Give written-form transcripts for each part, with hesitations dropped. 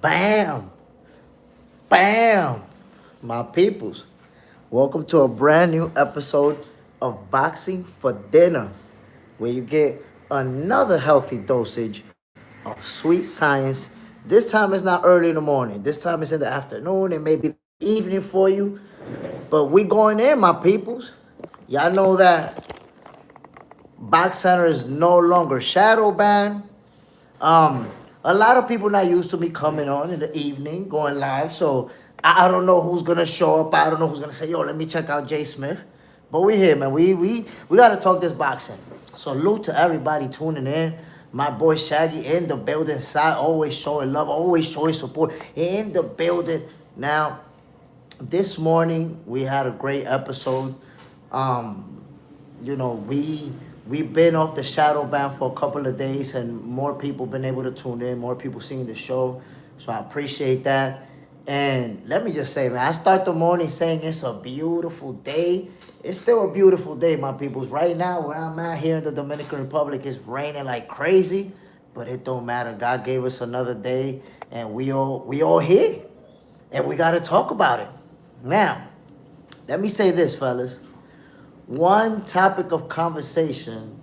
Bam! Bam! My peoples, welcome to a brand new episode of Boxing for Dinner, where you get another healthy dosage of sweet science. This time it's not early in the morning. This time it's in the afternoon. It may be the evening for you, but we going in, my peoples. Y'all know that Box Center is no longer shadow banned. Um, a lot of people not used to me coming on in the evening, going live. So I don't know who's gonna show up. I don't know who's gonna say, "Yo, let me check out Jay Smith." But we here, man. We gotta talk this boxing. So salute to everybody tuning in. My boy Shaggy in the building. Side always showing love, always showing support in the building. Now, this morning we had a great episode. Um, you know, we've been off the shadow ban for a couple of days, and more people been able to tune in, more people seeing the show. So I appreciate that. And let me just say, man, I start the morning saying it's a beautiful day. It's still a beautiful day, my peoples. Right now, where I'm at here in the Dominican Republic, it's raining like crazy, but it don't matter. God gave us another day, and we all here, and we gotta talk about it. Now, let me say this, fellas. One topic of conversation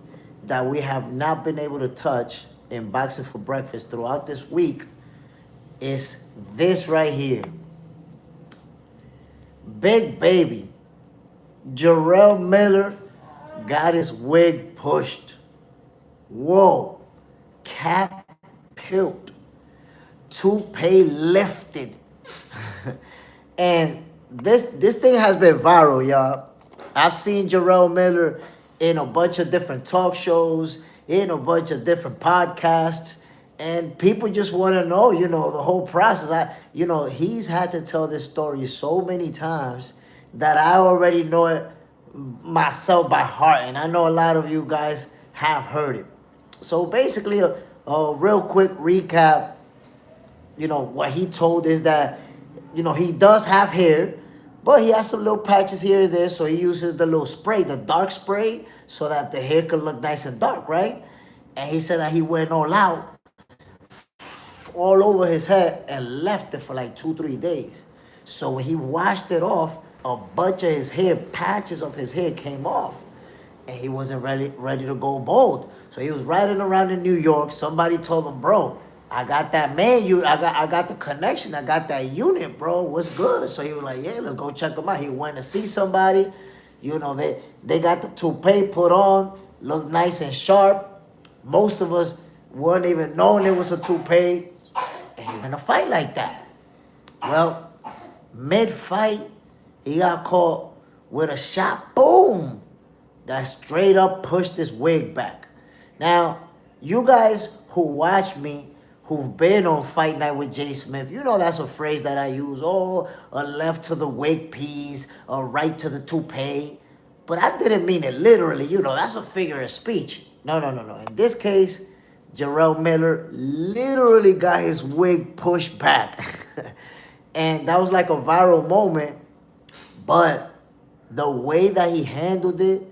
that we have not been able to touch in Boxing for Breakfast throughout this week is this right here. Big baby, Jerrell Miller got his wig pushed. Whoa. Cap peeled. Toupee lifted. And this thing has been viral, y'all. I've seen Jerrell Miller in a bunch of different talk shows, in a bunch of different podcasts, and people just want to know, the whole process. He's had to tell this story so many times that I already know it myself by heart, and I know a lot of you guys have heard it. So basically, a real quick recap. What he told is that, he does have hair, but he has some little patches here and there, so he uses the little spray, the dark spray, so that the hair could look nice and dark, right? And he said that he went all out, all over his head, and left it for like 2-3 days. So when he washed it off, a bunch of his hair, patches of his hair came off, and he wasn't ready to go bald. So he was riding around in New York. Somebody told him, "Bro, I got that man. I got the connection. I got that unit, bro. What's good?" So he was like, "Yeah, let's go check him out." He went to see somebody. They got the toupee put on, looked nice and sharp. Most of us weren't even knowing it was a toupee, and he was in a fight like that. Well, mid-fight, he got caught with a shot. Boom! That straight up pushed his wig back. Now, you guys who watch me, who've been on Fight Night with Jay Smith, that's a phrase that I use. Oh, a left to the wig piece, a right to the toupee. But I didn't mean it literally. That's a figure of speech. No. In this case, Jerrell Miller literally got his wig pushed back. And that was like a viral moment. But the way that he handled it,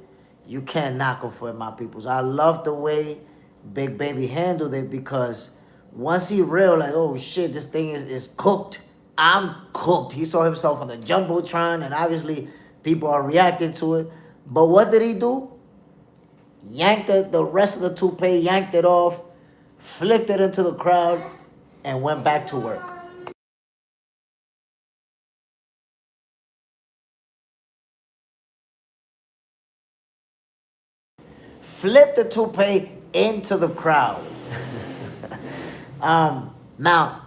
you can't knock him for it, my peoples. I love the way Big Baby handled it, because once he realized, like, oh shit, this thing is cooked. I'm cooked. He saw himself on the Jumbotron, and obviously people are reacting to it. But what did he do? Yanked the rest of the toupee, yanked it off, flipped it into the crowd, and went back to work. Flipped the toupee into the crowd. Now,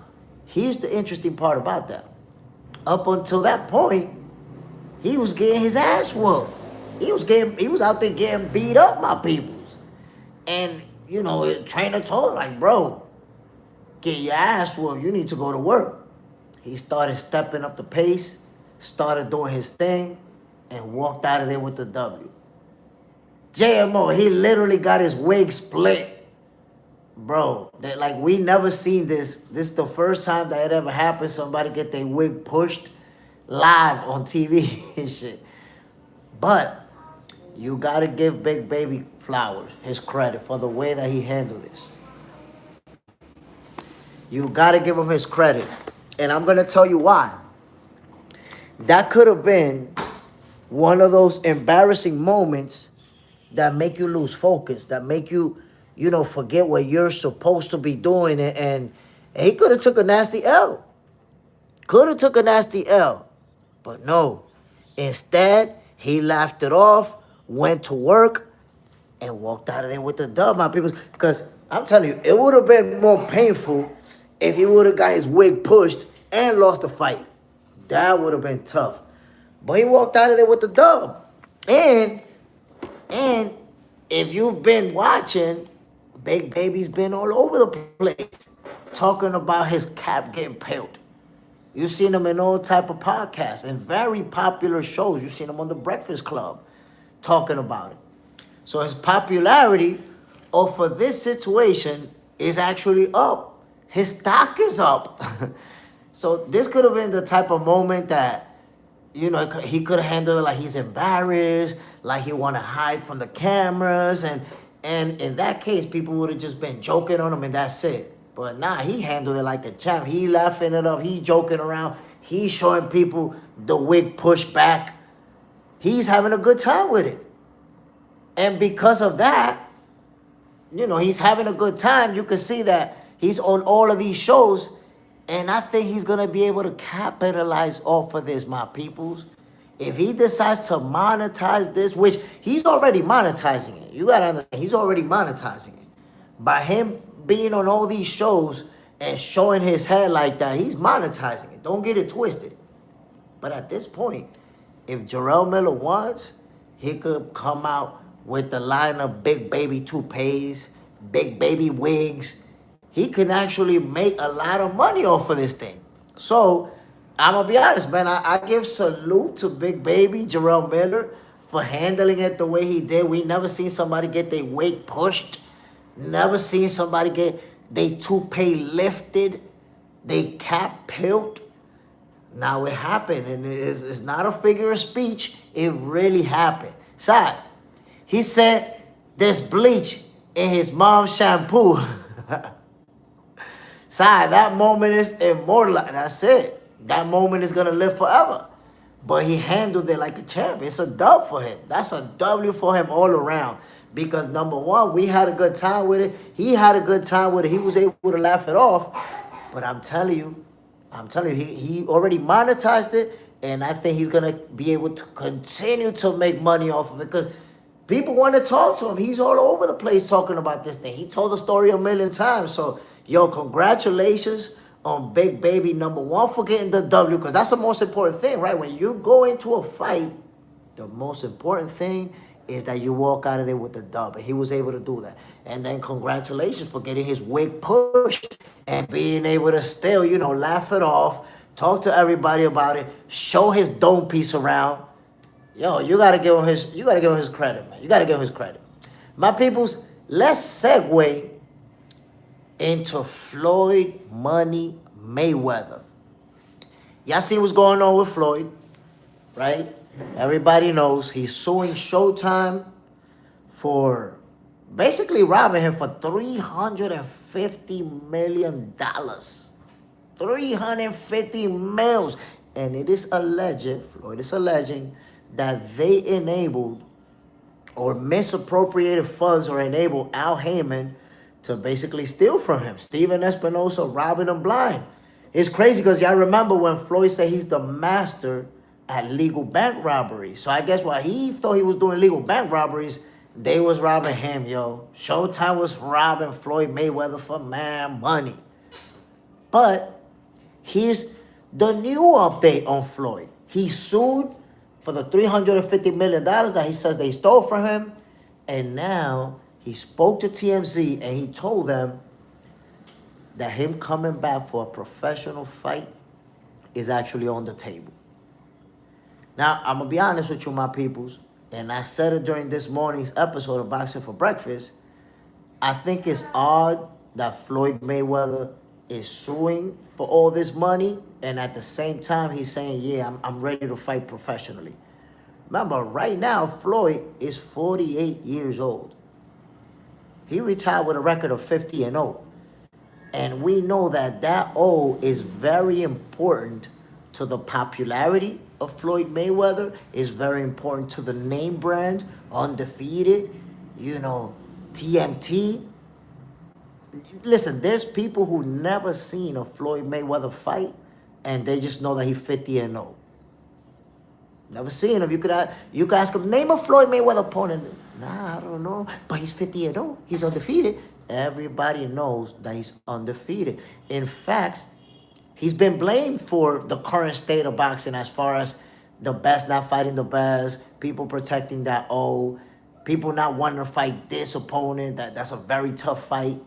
here's the interesting part about that. Up until that point, he was getting his ass whooped. He was out there getting beat up, my peoples. And, the trainer told him, like, "Bro, get your ass whooped. You need to go to work." He started stepping up the pace, started doing his thing, and walked out of there with the W. JMO, he literally got his wig split. Bro, we never seen this. This is the first time that it ever happened. Somebody get their wig pushed live on TV and shit. But you gotta give Big Baby flowers, his credit for the way that he handled this. You got to give him his credit. And I'm going to tell you why. That could have been one of those embarrassing moments that make you lose focus, that make you, forget what you're supposed to be doing. And he could have took a nasty L. Could have took a nasty L. But no. Instead, he laughed it off, went to work, and walked out of there with the dub, my people. Because I'm telling you, it would have been more painful if he would have got his wig pushed and lost the fight. That would have been tough. But he walked out of there with the dub. And if you've been watching, Big Baby's been all over the place talking about his cap getting peeled. You've seen him in all type of podcasts and very popular shows. You've seen him on The Breakfast Club talking about it. So his popularity for this situation is actually up. His stock is up. So this could have been the type of moment that, he could have handled it like he's embarrassed, like he want to hide from the cameras. And in that case, people would have just been joking on him and that's it. But nah, he handled it like a champ. He laughing it up. He joking around. He showing people the wig pushed back. He's having a good time with it. And because of that, he's having a good time. You can see that he's on all of these shows. And I think he's going to be able to capitalize off of this, my peoples. If he decides to monetize this, which he's already monetizing it. You got to understand, he's already monetizing it. By him being on all these shows and showing his head like that, he's monetizing it. Don't get it twisted. But at this point, if Jerrell Miller wants, he could come out with the line of Big Baby toupees, Big Baby wigs. He can actually make a lot of money off of this thing. So, I'm going to be honest, man. I give salute to Big Baby, Jerrell Miller, for handling it the way he did. We never seen somebody get their wig pushed. Never seen somebody get their toupee lifted, they cap peeled. Now it happened, and it's not a figure of speech. It really happened. Side, he said there's bleach in his mom's shampoo. Side, that moment is immortal. That's it. That moment is going to live forever. But he handled it like a champ. It's a dub for him. That's a W for him all around. Because number one, we had a good time with it. He had a good time with it. He was able to laugh it off. But I'm telling you, he already monetized it. And I think he's going to be able to continue to make money off of it. Because people want to talk to him. He's all over the place talking about this thing. He told the story a million times. So, yo, congratulations on Big Baby, number one, for getting the W. Because that's the most important thing, right? When you go into a fight, the most important thing is that you walk out of there with the dub. And he was able to do that. And then congratulations for getting his wig pushed and being able to still, laugh it off, talk to everybody about it, show his dome piece around. Yo, you gotta give him his credit, man. You gotta give him his credit. My peoples, let's segue into Floyd Money Mayweather. Y'all see what's going on with Floyd, right? Everybody knows he's suing Showtime for basically robbing him for $350 million. 350 mils. And it is alleged, Floyd is alleging, that they enabled or misappropriated funds or enabled Al Heyman to basically steal from him. Steven Espinosa robbing him blind. It's crazy because y'all remember when Floyd said he's the master at legal bank robberies. So I guess while he thought he was doing legal bank robberies, they was robbing him, yo. Showtime was robbing Floyd Mayweather for money. But here's the new update on Floyd. He sued for the $350 million that he says they stole from him. And now he spoke to TMZ and he told them that him coming back for a professional fight is actually on the table. Now, I'm going to be honest with you, my peoples, and I said it during this morning's episode of Boxing for Breakfast. I think it's odd that Floyd Mayweather is suing for all this money, and at the same time, he's saying, yeah, I'm ready to fight professionally. Remember, right now, Floyd is 48 years old. He retired with a record of 50-0. And we know that that O is very important to the popularity of Floyd Mayweather, is very important to the name brand, undefeated, you know, TMT. Listen, there's people who never seen a Floyd Mayweather fight, and they just know that he's 50-0. Never seen him. You could ask him, name a Floyd Mayweather opponent. Nah, I don't know. But he's 50-0. He's undefeated. Everybody knows that he's undefeated. In fact, he's been blamed for the current state of boxing as far as the best not fighting the best, people protecting that O, people not wanting to fight this opponent. That's a very tough fight.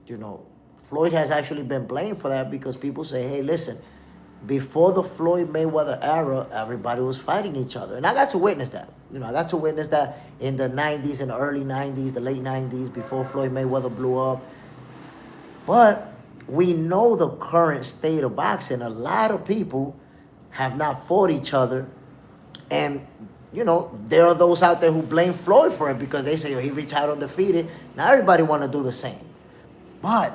You know, Floyd has actually been blamed for that because people say, hey, listen, before the Floyd Mayweather era, everybody was fighting each other. And I got to witness that. You know, I got to witness that in the 90s, in the early 90s, the late 90s, before Floyd Mayweather blew up. But we know the current state of boxing. A lot of people have not fought each other. And, you know, there are those out there who blame Floyd for it because they say, oh, he retired undefeated. Now everybody want to do the same. But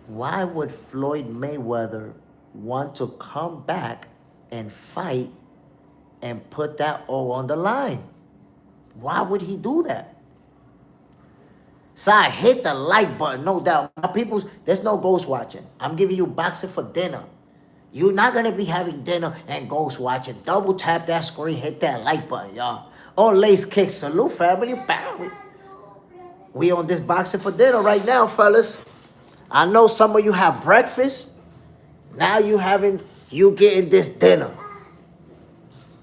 why would Floyd Mayweather want to come back and fight and put that O on the line? Why would he do that? So I hit the like button, no doubt. My peoples, there's no ghost watching. I'm giving you boxing for dinner. You're not going to be having dinner and ghost watching. Double tap that screen, hit that like button, y'all. Oh, lace kick, salute, family. Bam. We on this boxing for dinner right now, fellas. I know some of you have breakfast. Now you getting this dinner.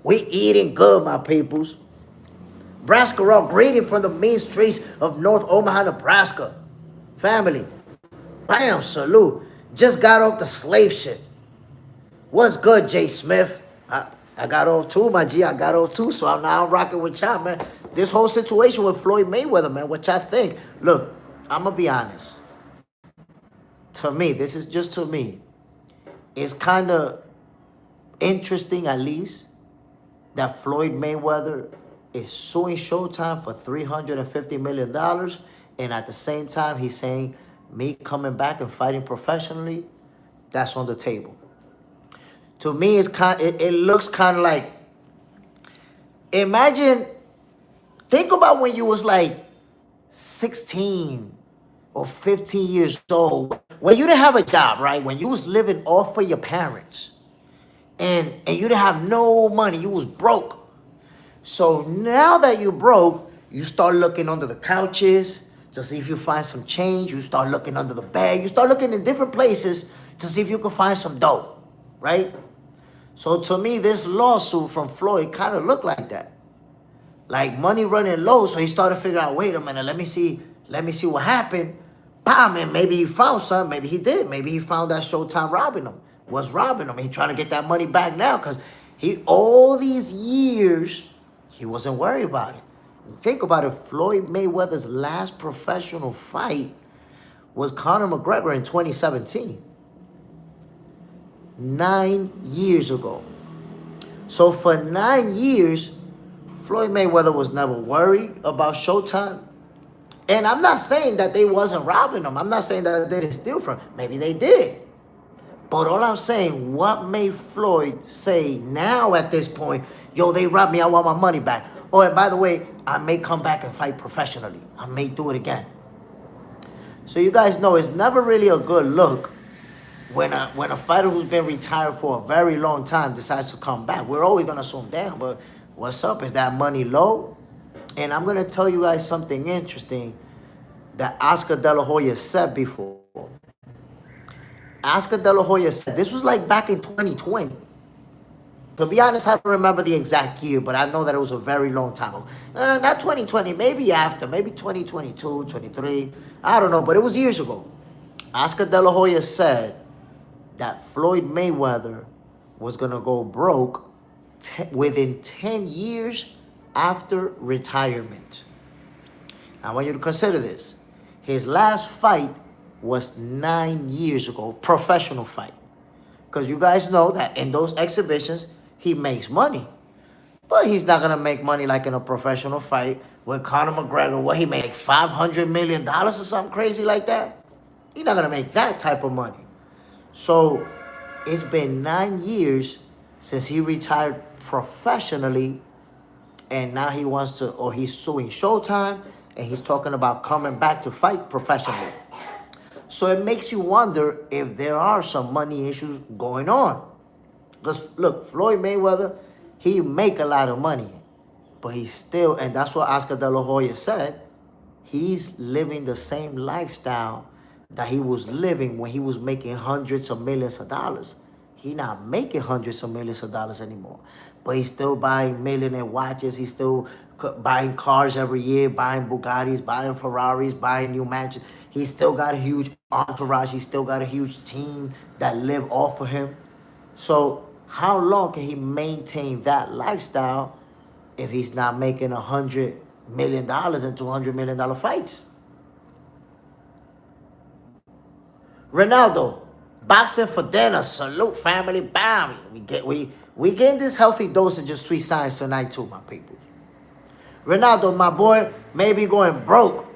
We eating good, my peoples. Nebraska greeting from the mean streets of North Omaha, Nebraska. Family. Bam, salute. Just got off the slave ship. What's good, Jay Smith? I got off too, my G. I got off too, so I'm now rocking with y'all, man. This whole situation with Floyd Mayweather, man, what y'all think? Look, I'm going to be honest. To me, this is just to me, it's kind of interesting, at least, that Floyd Mayweather is suing Showtime for $350 million. And at the same time, he's saying, me coming back and fighting professionally, that's on the table. To me, it looks kind of like, imagine, think about when you was like 16 or 15 years old, when you didn't have a job, right? When you was living off of your parents and you didn't have no money, you was broke. So now that you're broke, you start looking under the couches to see if you find some change. You start looking under the bed. You start looking in different places to see if you can find some dough, right? So to me, this lawsuit from Floyd kind of looked like that. Like money running low, so he started figuring out, wait a minute, let me see what happened. Bam, man, maybe he found something. Maybe he did. Maybe he found that Showtime robbing him. Was robbing him. He trying to get that money back now because all these years, he wasn't worried about it. Think about it. Floyd Mayweather's last professional fight was Conor McGregor in 2017. 9 years ago. So for 9 years, Floyd Mayweather was never worried about Showtime. And I'm not saying that they wasn't robbing him. I'm not saying that they didn't steal from him. Maybe they did. But all I'm saying, what made Floyd say now at this point, yo, they robbed me, I want my money back. Oh, and by the way, I may come back and fight professionally. I may do it again. So you guys know it's never really a good look when a fighter who's been retired for a very long time decides to come back. We're always going to assume, damn, but what's up? Is that money low? And I'm going to tell you guys something interesting that Oscar De La Hoya said before. Oscar De La Hoya said, this was like back in 2020. To be honest, I don't remember the exact year, but I know that it was a very long time ago. Not 2020, maybe after, maybe 2022, 23. I don't know, but it was years ago. Oscar De La Hoya said that Floyd Mayweather was going to go broke within 10 years after retirement. I want you to consider this. His last fight was 9 years ago, professional fight. Because you guys know that in those exhibitions, he makes money. But he's not going to make money like in a professional fight with Conor McGregor, where he made like $500 million or something crazy like that. He's not gonna make that type of money. So it's been 9 years since he retired professionally, and now he wants to, or he's suing Showtime, and he's talking about coming back to fight professionally. So it makes you wonder if there are some money issues going on. Because look, Floyd Mayweather, he make a lot of money, but he's still, and that's what Oscar De La Hoya said, he's living the same lifestyle that he was living when he was making hundreds of millions of dollars. He's not making hundreds of millions of dollars anymore, but he's still buying millionaire watches. He's still buying cars every year, buying Bugattis, buying Ferraris, buying new mansions. He's still got a huge entourage. He's still got a huge team that live off of him. So how long can he maintain that lifestyle if he's not making $100 million and $200 million fights? Ronaldo, boxing for dinner. Salute, family. Bam. We getting this healthy dosage of sweet science tonight too, my people. Ronaldo, my boy, may be going broke,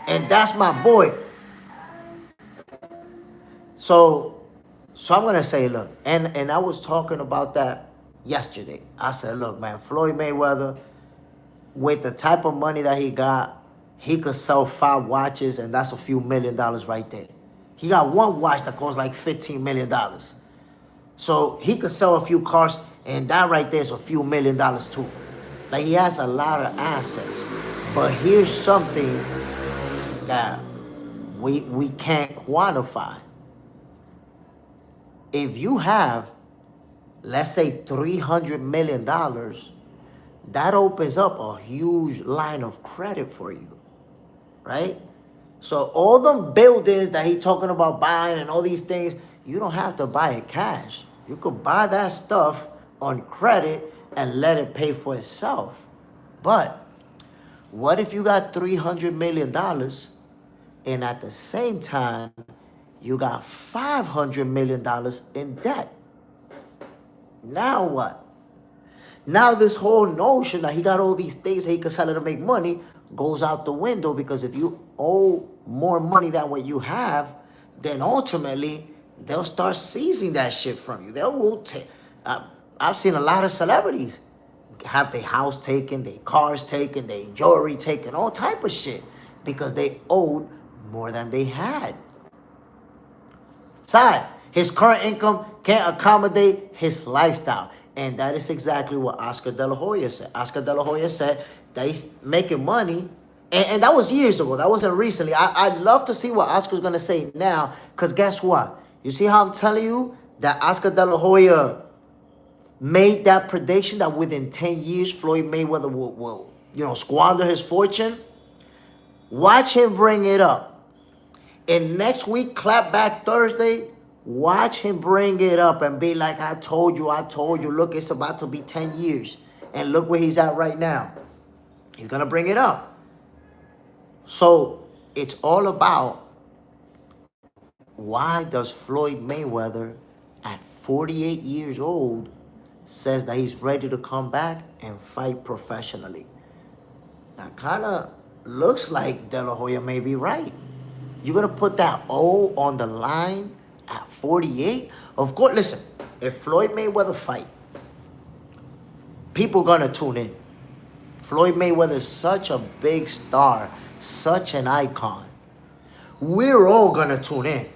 and that's my boy. So I'm gonna say, look, and I was talking about that yesterday. I said, look, man, Floyd Mayweather, with the type of money that he got, he could sell 5 watches, and that's a few $1 million right there. He got one watch that costs like $15 million. So he could sell a few cars, and that right there is a few $1 million too. Like, he has a lot of assets. But here's something that we can't quantify. If you have, let's say, $300 million, that opens up a huge line of credit for you, right? So all them buildings that he talking about buying and all these things, you don't have to buy it cash. You could buy that stuff on credit and let it pay for itself. But what if you got $300 million and at the same time you got $500 million in debt? Now what? Now this whole notion that he got all these things that he could sell it to make money goes out the window, because if you owe more money than what you have, then ultimately they'll start seizing that shit from you. They will take. I've seen a lot of celebrities have their house taken, their cars taken, their jewelry taken, all type of shit, because they owed more than they had. Side, his current income can't accommodate his lifestyle. And that is exactly what Oscar De La Hoya said. Oscar De La Hoya said that he's making money. And that was years ago. That wasn't recently. I'd love to see what Oscar's going to say now. Because guess what? You see how I'm telling you that Oscar De La Hoya made that prediction that within 10 years, Floyd Mayweather will squander his fortune? Watch him bring it up. And next week, Clapback Thursday, watch him bring it up and be like, I told you. Look, it's about to be 10 years. And look where he's at right now. He's going to bring it up. So it's all about, why does Floyd Mayweather at 48 years old says that he's ready to come back and fight professionally? That kind of looks like De La Hoya may be right. You're going to put that O on the line at 48? Of course, listen, if Floyd Mayweather fight, people going to tune in. Floyd Mayweather is such a big star, such an icon. We're all going to tune in.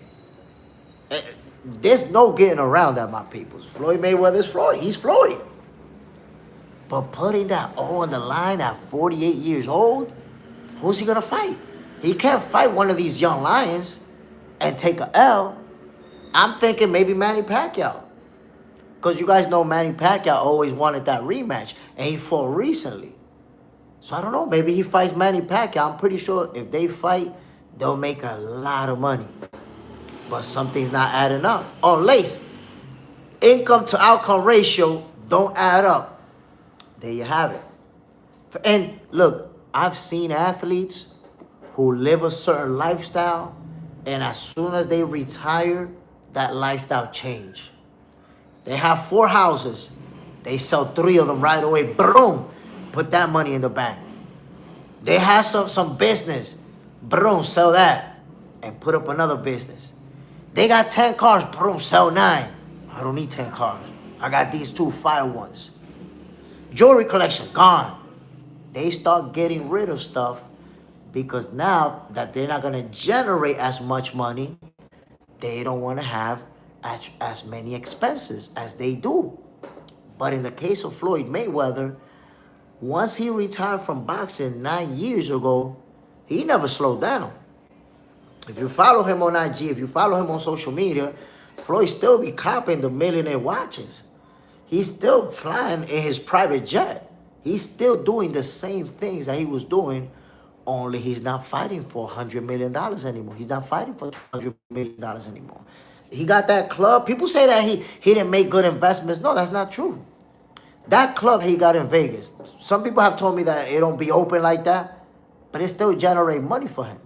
There's no getting around that, my people. Floyd Mayweather is Floyd. He's Floyd. But putting that O on the line at 48 years old, who's he going to fight? He can't fight one of these young lions and take a L. I'm thinking maybe Manny Pacquiao. Because you guys know Manny Pacquiao always wanted that rematch. And he fought recently. So I don't know. Maybe he fights Manny Pacquiao. I'm pretty sure if they fight, they'll make a lot of money. But something's not adding up. Unless income to outcome ratio don't add up. There you have it. And look, I've seen athletes who live a certain lifestyle, and as soon as they retire, that lifestyle change. They have 4 houses. They sell 3 of them right away. Boom. Put that money in the bank. They have some business. Boom. Sell that. and put up another business. They got 10 cars, put them sell 9. I don't need 10 cars. I got these 2 fire ones. Jewelry collection, gone. They start getting rid of stuff because now that they're not going to generate as much money, they don't want to have as many expenses as they do. But in the case of Floyd Mayweather, once he retired from boxing 9 years ago, he never slowed down. If you follow him on IG, if you follow him on social media, Floyd still be copping the millionaire watches. He's still flying in his private jet. He's still doing the same things that he was doing, only he's not fighting for $100 million anymore. He's not fighting for $100 million anymore. He got that club. People say that he didn't make good investments. No, that's not true. That club he got in Vegas, some people have told me that it don't be open like that, but it still generate money for him.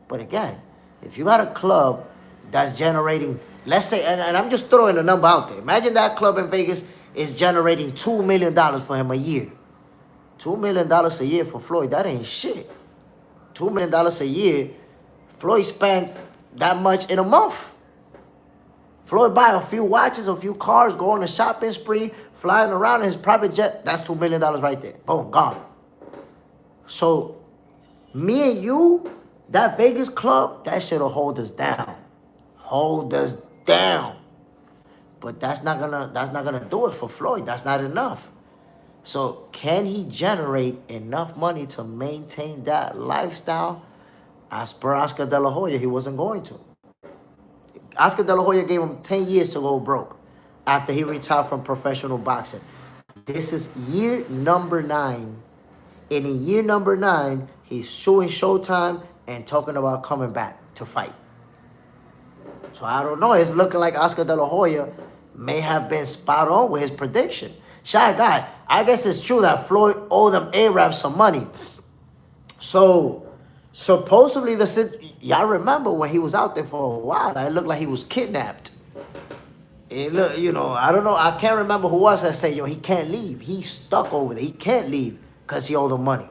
But again, if you got a club that's generating, let's say, and I'm just throwing a number out there. Imagine that club in Vegas is generating $2 million for him a year. $2 million a year for Floyd, that ain't shit. $2 million a year, Floyd spent that much in a month. Floyd buy a few watches, a few cars, go on a shopping spree, flying around in his private jet. That's $2 million right there. Boom, gone. So, me and you, that Vegas club, that shit'll hold us down. Hold us down. But that's not gonna do it for Floyd. That's not enough. So can he generate enough money to maintain that lifestyle? As per Oscar De La Hoya, he wasn't going to. Oscar De La Hoya gave him 10 years to go broke after he retired from professional boxing. This is year number 9. And in year number 9, he's suing Showtime and talking about coming back to fight. So I don't know. It's looking like Oscar De La Hoya may have been spot on with his prediction. Shy guy, I guess it's true that Floyd owed them Arabs some money. So supposedly y'all remember when he was out there for a while, it looked like he was kidnapped. It look, I don't know. I can't remember who was that said, he can't leave. He's stuck over there. He can't leave because he owed them money.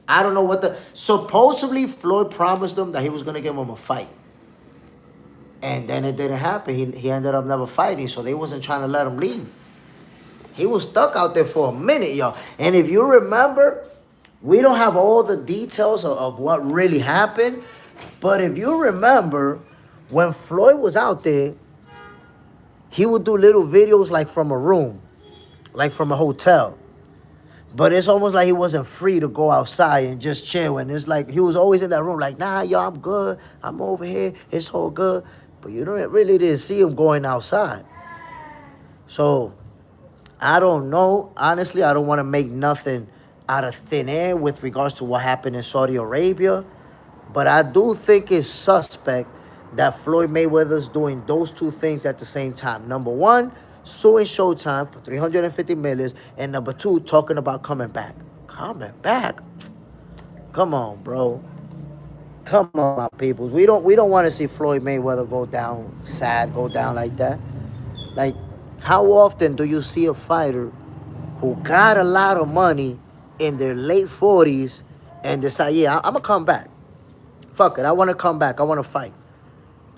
I don't know supposedly Floyd promised them that he was going to give him a fight. And then it didn't happen. He ended up never fighting, so they wasn't trying to let him leave. He was stuck out there for a minute, y'all. And if you remember, we don't have all the details of what really happened. But if you remember, when Floyd was out there, he would do little videos like from a room, like from a hotel. But it's almost like he wasn't free to go outside and just chill. And it's like he was always in that room like, nah, yo, I'm good. I'm over here. It's all good. But you really didn't see him going outside. So, I don't know. Honestly, I don't want to make nothing out of thin air with regards to what happened in Saudi Arabia. But I do think it's suspect that Floyd Mayweather's doing those 2 things at the same time. Number 1, suing Showtime for $350 million. And number 2, talking about coming back. Coming back? Come on, bro. Come on, my people. We don't want to see Floyd Mayweather go down sad, go down like that. Like, how often do you see a fighter who got a lot of money in their late 40s and decide, yeah, I'm going to come back. Fuck it, I want to come back. I want to fight.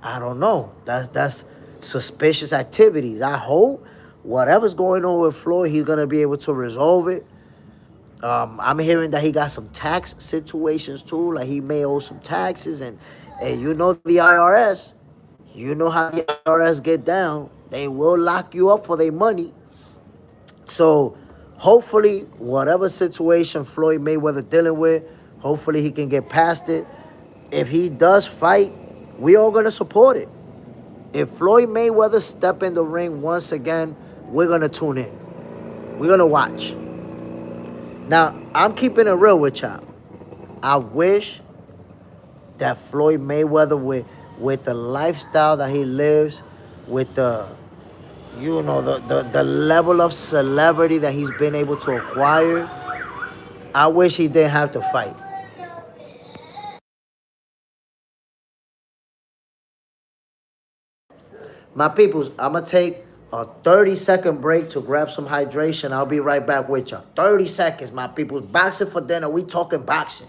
I don't know. That's suspicious activities. I hope whatever's going on with Floyd, he's going to be able to resolve it. I'm hearing that he got some tax situations too, like he may owe some taxes, and you know the IRS, you know how the IRS get down. They will lock you up for their money. So hopefully whatever situation Floyd Mayweather dealing with, hopefully he can get past it. If he does fight, we all gonna support it. If Floyd Mayweather step in the ring once again, we're gonna tune in. We're gonna watch. Now, I'm keeping it real with y'all. I wish that Floyd Mayweather, with the lifestyle that he lives, with the level of celebrity that he's been able to acquire, I wish he didn't have to fight. My peoples, I'm going to take a 30-second break to grab some hydration. I'll be right back with y'all. 30 seconds, my peoples. Boxing for dinner. We talking boxing.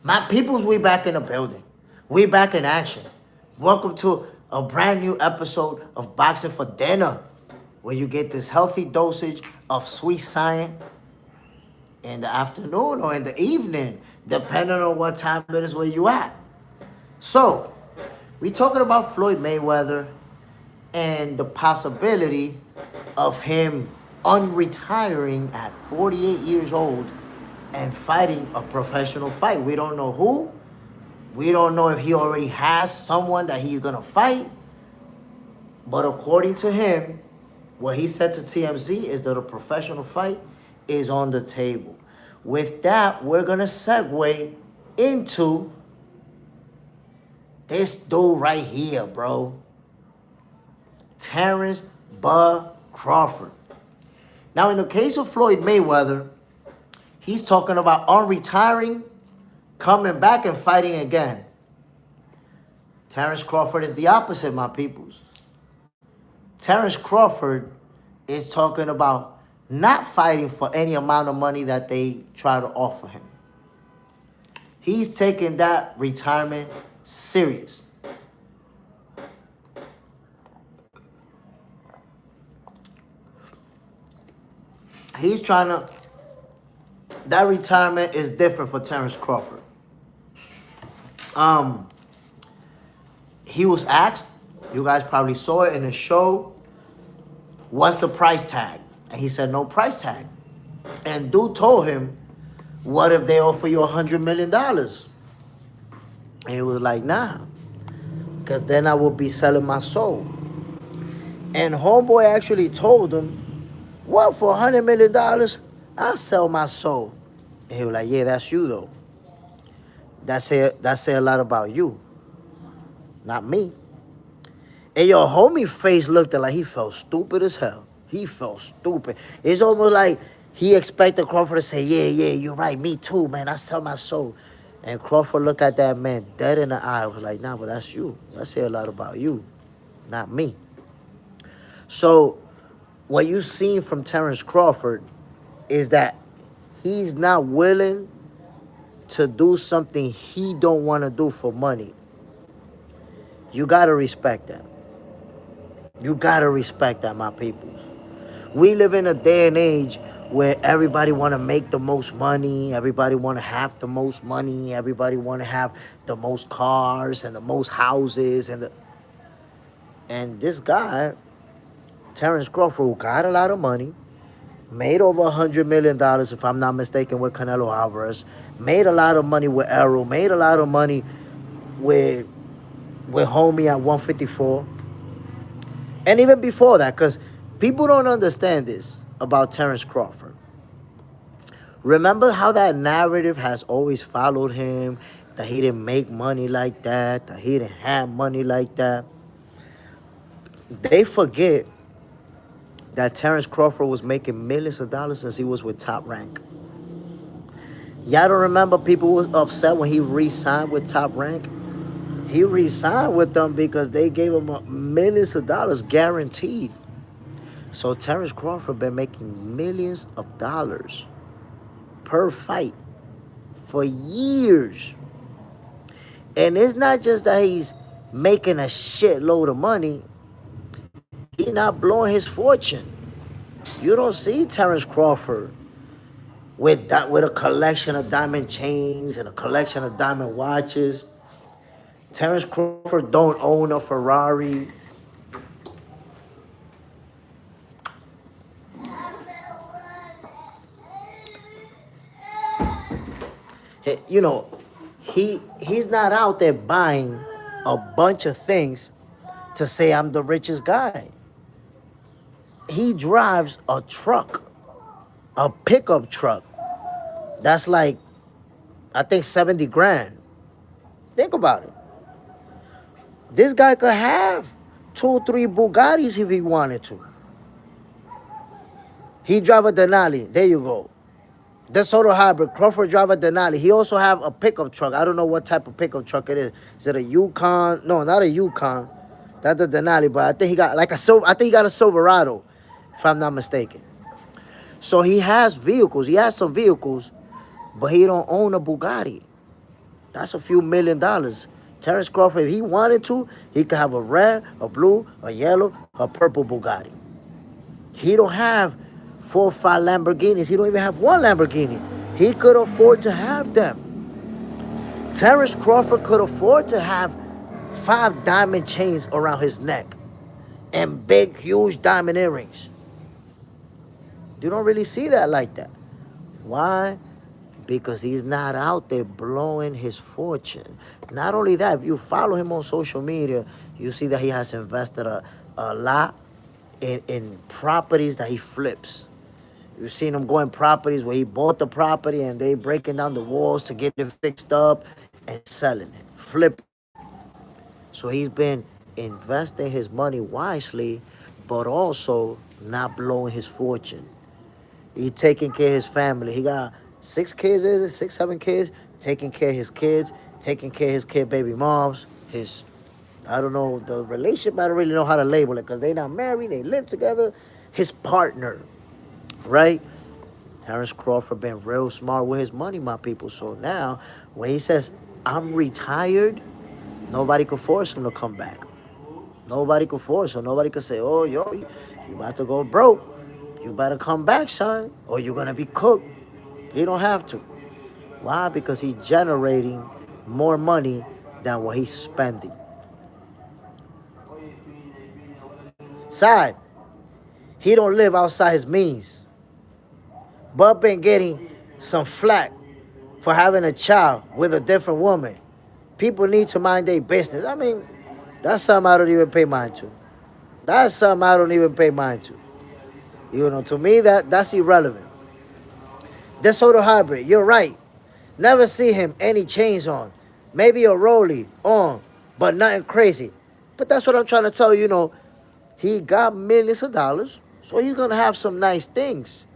My peoples, we back in the building. We back in action. Welcome to a brand new episode of Boxing for Dinner, where you get this healthy dosage of sweet science in the afternoon or in the evening, depending on what time it is where you at. So, we talking about Floyd Mayweather and the possibility of him unretiring at 48 years old and fighting a professional fight. We don't know who. We don't know if he already has someone that he's going to fight. But according to him, what he said to TMZ is that a professional fight is on the table. With that, we're going to segue into this dude right here, bro. Terence Crawford. Now, in the case of Floyd Mayweather, he's talking about unretiring, coming back and fighting again. Terence Crawford is the opposite, my peoples. Terence Crawford is talking about not fighting for any amount of money that they try to offer him. He's taking that retirement serious. He's trying to... That retirement is different for Terence Crawford. He was asked, you guys probably saw it in the show, what's the price tag? And he said, no price tag. And dude told him, what if they offer you $100 million? And he was like, nah, because then I will be selling my soul. And homeboy actually told him, what, for $100 million? I'll sell my soul. And he was like, yeah, that's you, though. That say a lot about you, not me. And your homie face looked like he felt stupid as hell. He felt stupid. It's almost like he expected Crawford to say, yeah, you're right, me too, man. I sell my soul. And Crawford looked at that man dead in the eye. Was like, nah, but that's you. That say a lot about you, not me. So what you seen from Terence Crawford is that he's not willing to do something he don't want to do for money. You got to respect that. You got to respect that, my people. We live in a day and age where everybody want to make the most money. Everybody want to have the most money. Everybody want to have the most cars and the most houses. And this guy, Terence Crawford, who got a lot of money, made over $100 million, if I'm not mistaken, with Canelo Alvarez, made a lot of money with Errol, made a lot of money with homie at 154. And even before that, because people don't understand this about Terence Crawford. Remember how that narrative has always followed him, that he didn't make money like that he didn't have money like that. They forget that Terence Crawford was making millions of dollars since he was with Top Rank. Y'all don't remember people was upset when he re-signed with Top Rank? He re-signed with them because they gave him millions of dollars guaranteed. So Terence Crawford been making millions of dollars per fight for years. And it's not just that he's making a shitload of money. He's not blowing his fortune. You don't see Terence Crawford with a collection of diamond chains and a collection of diamond watches. Terence Crawford don't own a Ferrari. You know, he's not out there buying a bunch of things to say I'm the richest guy. He drives a truck, a pickup truck. That's like, I think 70 grand. Think about it. This guy could have 2 or 3 Bugattis if he wanted to. He drive a Denali. There you go. The Soto Hybrid. Crawford drive a Denali. He also have a pickup truck. I don't know what type of pickup truck it is. Is it a Yukon? No, not a Yukon. That's the Denali, but I think he got like a silver. I think he got a Silverado, if I'm not mistaken. So he has vehicles. He has some vehicles, but he don't own a Bugatti. That's a few $1,000,000. Terence Crawford, if he wanted to, he could have a red, a blue, a yellow, a purple Bugatti. He don't have 4 or 5 Lamborghinis. He don't even have one Lamborghini. He could afford to have them. Terence Crawford could afford to have 5 diamond chains around his neck and big, huge diamond earrings. You don't really see that like that. Why? Because he's not out there blowing his fortune. Not only that, if you follow him on social media, you see that he has invested a lot in properties that he flips. You've seen him going properties where he bought the property and they breaking down the walls to get it fixed up and selling it, flipping. So he's been investing his money wisely, but also not blowing his fortune. He's taking care of his family. He got 6 kids, is it? 6, 7 kids. Taking care of his kids, taking care of his kid baby moms, his, I don't know, the relationship, I don't really know how to label it because they're not married, they live together. His partner, right? Terence Crawford been real smart with his money, my people. So now, when he says, I'm retired, nobody can force him to come back. Nobody can force him. Nobody can say, oh, yo, you about to go broke. You better come back, son, or you're going to be cooked. He don't have to. Why? Because he's generating more money than what he's spending. Side, he don't live outside his means. But been getting some flack for having a child with a different woman. People need to mind their business. I mean, that's something I don't even pay mind to. That's something I don't even pay mind to. You know, to me, that's irrelevant. DeSoto Hybrid, you're right. Never see him any chains on. Maybe a rollie on, but nothing crazy. But that's what I'm trying to tell you, you know. He got millions of dollars, so he's going to have some nice things.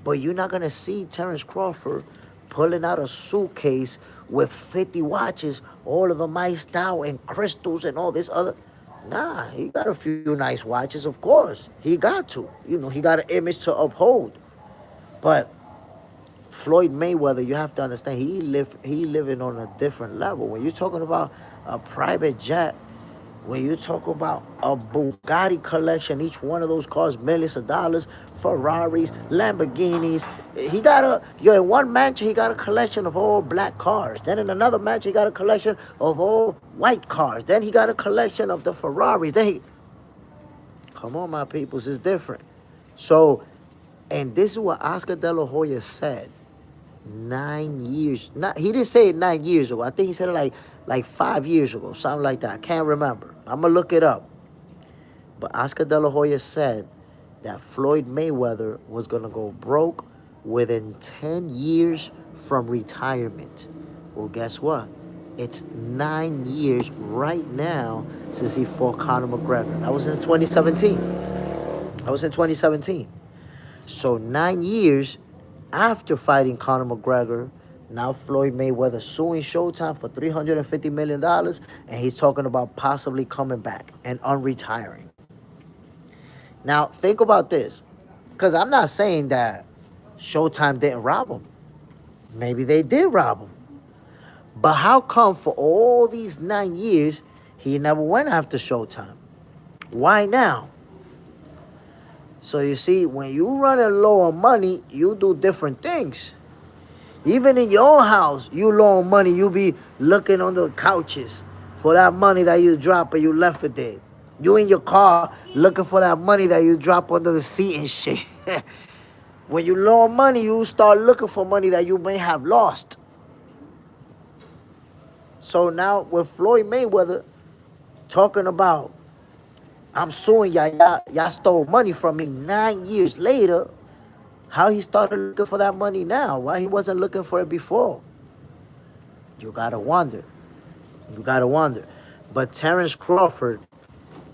But you're not going to see Terence Crawford pulling out a suitcase with 50 watches, all of them iced out and crystals and all this other. Nah, he got a few nice watches, of course. He got to. You know, he got an image to uphold. But Floyd Mayweather, you have to understand, he living on a different level. When you're talking about a private jet, when you talk about a Bugatti collection, each one of those cars millions of dollars, Ferraris, Lamborghinis. He got in one mansion, he got a collection of all black cars. Then in another mansion, he got a collection of all white cars. Then he got a collection of the Ferraris. Come on, my peoples, it's different. So, and this is what Oscar De La Hoya said 9 years. He didn't say it 9 years ago. I think he said it like 5 years ago, something like that. I can't remember. I'm going to look it up. But Oscar De La Hoya said that Floyd Mayweather was going to go broke within 10 years from retirement. Well, guess what? It's 9 years right now since he fought Conor McGregor. That was in 2017. So 9 years after fighting Conor McGregor, now Floyd Mayweather suing Showtime for $350 million, and he's talking about possibly coming back and unretiring. Now, think about this, because I'm not saying that Showtime didn't rob him. Maybe they did rob him. But how come for all these 9 years, he never went after Showtime? Why now? So you see, when you running low on money, you do different things. Even in your own house, you low on money, you be looking under the couches for that money that you drop and you left it there. You in your car looking for that money that you drop under the seat and shit. When you low on money, you start looking for money that you may have lost. So now with Floyd Mayweather talking about, I'm suing y'all, y'all stole money from me 9 years later, how he started looking for that money now? Why he wasn't looking for it before? You gotta wonder. But Terence Crawford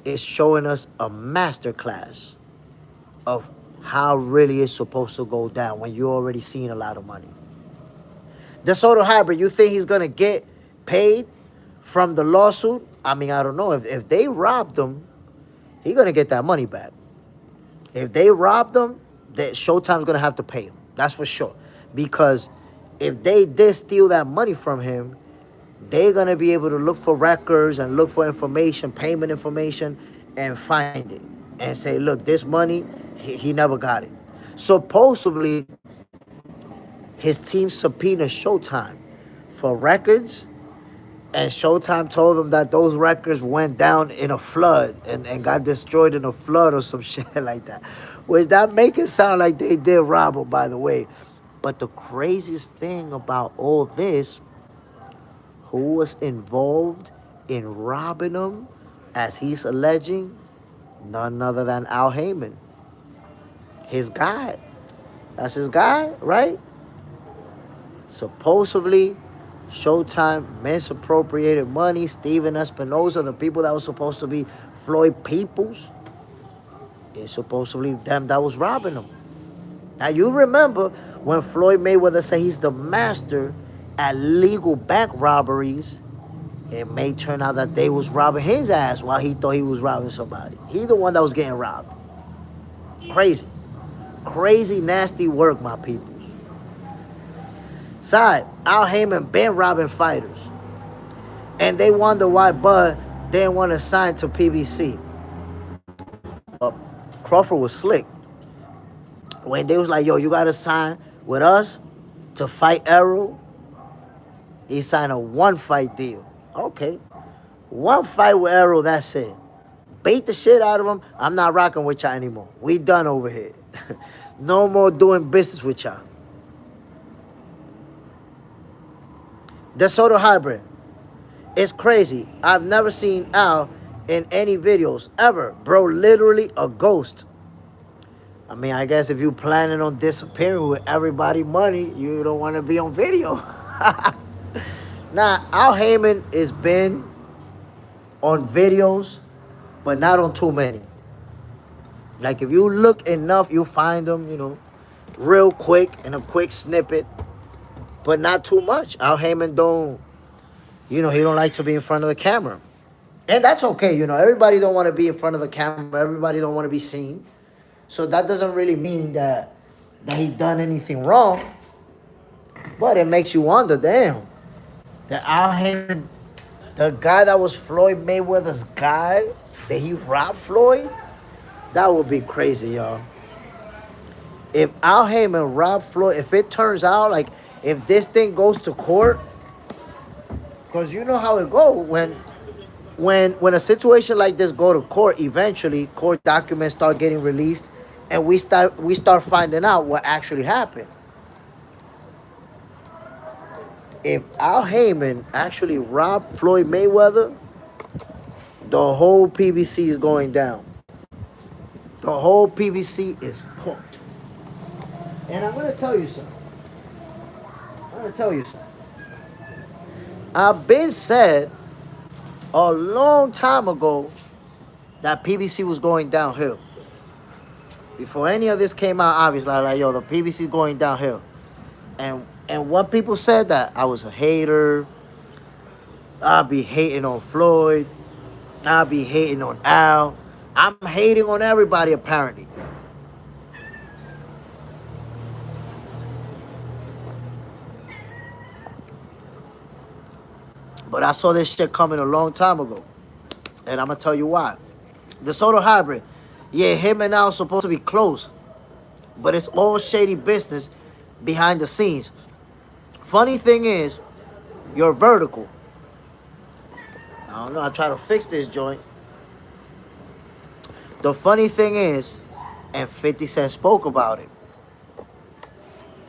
is showing us a masterclass of how really it's supposed to go down when you're already seeing a lot of money. DeSoto Hybrid, you think he's gonna get paid from the lawsuit? I mean, I don't know. If they robbed him, he's gonna get that money back. If they robbed him, that Showtime's gonna have to pay him. That's for sure. Because if they did steal that money from him, they're going to be able to look for records and look for information, payment information, and find it. And say, look, this money, he never got it. Supposedly, his team subpoenaed Showtime for records, and Showtime told them that those records went down in a flood and got destroyed in a flood or some shit like that. Which that make it sound like they did rob him, by the way. But the craziest thing about all this, who was involved in robbing him, as he's alleging, none other than Al Heyman. His guy. That's his guy, right? Supposedly, Showtime misappropriated money. Steven Espinosa, the people that was supposed to be Floyd Peoples, it's supposedly them that was robbing them. Now, you remember when Floyd Mayweather said he's the master at legal bank robberies, it may turn out that they was robbing his ass while he thought he was robbing somebody. He the one that was getting robbed. Crazy. Crazy, nasty work, my people. Side, Al Heyman been robbing fighters. And they wonder why Bud didn't want to sign to PBC. Crawford was slick. When they was like, yo, you got to sign with us to fight Errol, he signed a one-fight deal. Okay. One fight with Errol, that's it. Beat the shit out of him. I'm not rocking with y'all anymore. We done over here. No more doing business with y'all. The Soto Hybrid. It's crazy. I've never seen Al in any videos ever. Bro, literally a ghost. I mean, I guess if you're planning on disappearing with everybody money, you don't want to be on video. Now, Al Heyman has been on videos, but not on too many. Like, if you look enough, you'll find them, you know, real quick, in a quick snippet. But not too much. Al Heyman don't, you know, he don't like to be in front of the camera. And that's okay, you know. Everybody don't want to be in front of the camera. Everybody don't want to be seen. So that doesn't really mean that he done anything wrong. But it makes you wonder, damn. That Al Heyman, the guy that was Floyd Mayweather's guy, that he robbed Floyd? That would be crazy, y'all. If Al Heyman robbed Floyd, if it turns out, like, if this thing goes to court, because you know how it go when a situation like this go to court, eventually court documents start getting released, and we start finding out what actually happened. If Al Heyman actually robbed Floyd Mayweather, the whole PBC is going down. The whole PBC is cooked. And I'm going to tell you something. I've been said a long time ago that PBC was going downhill. Before any of this came out, obviously, like, yo, the PBC is going downhill. And what people said, that I was a hater, I'll be hating on Floyd, I'll be hating on Al. I'm hating on everybody, apparently. But I saw this shit coming a long time ago. And I'm going to tell you why. The Soto Hybrid. Yeah, him and Al supposed to be close. But it's all shady business behind the scenes. Funny thing is, you're vertical. I don't know. I try to fix this joint. The funny thing is, and 50 Cent spoke about it.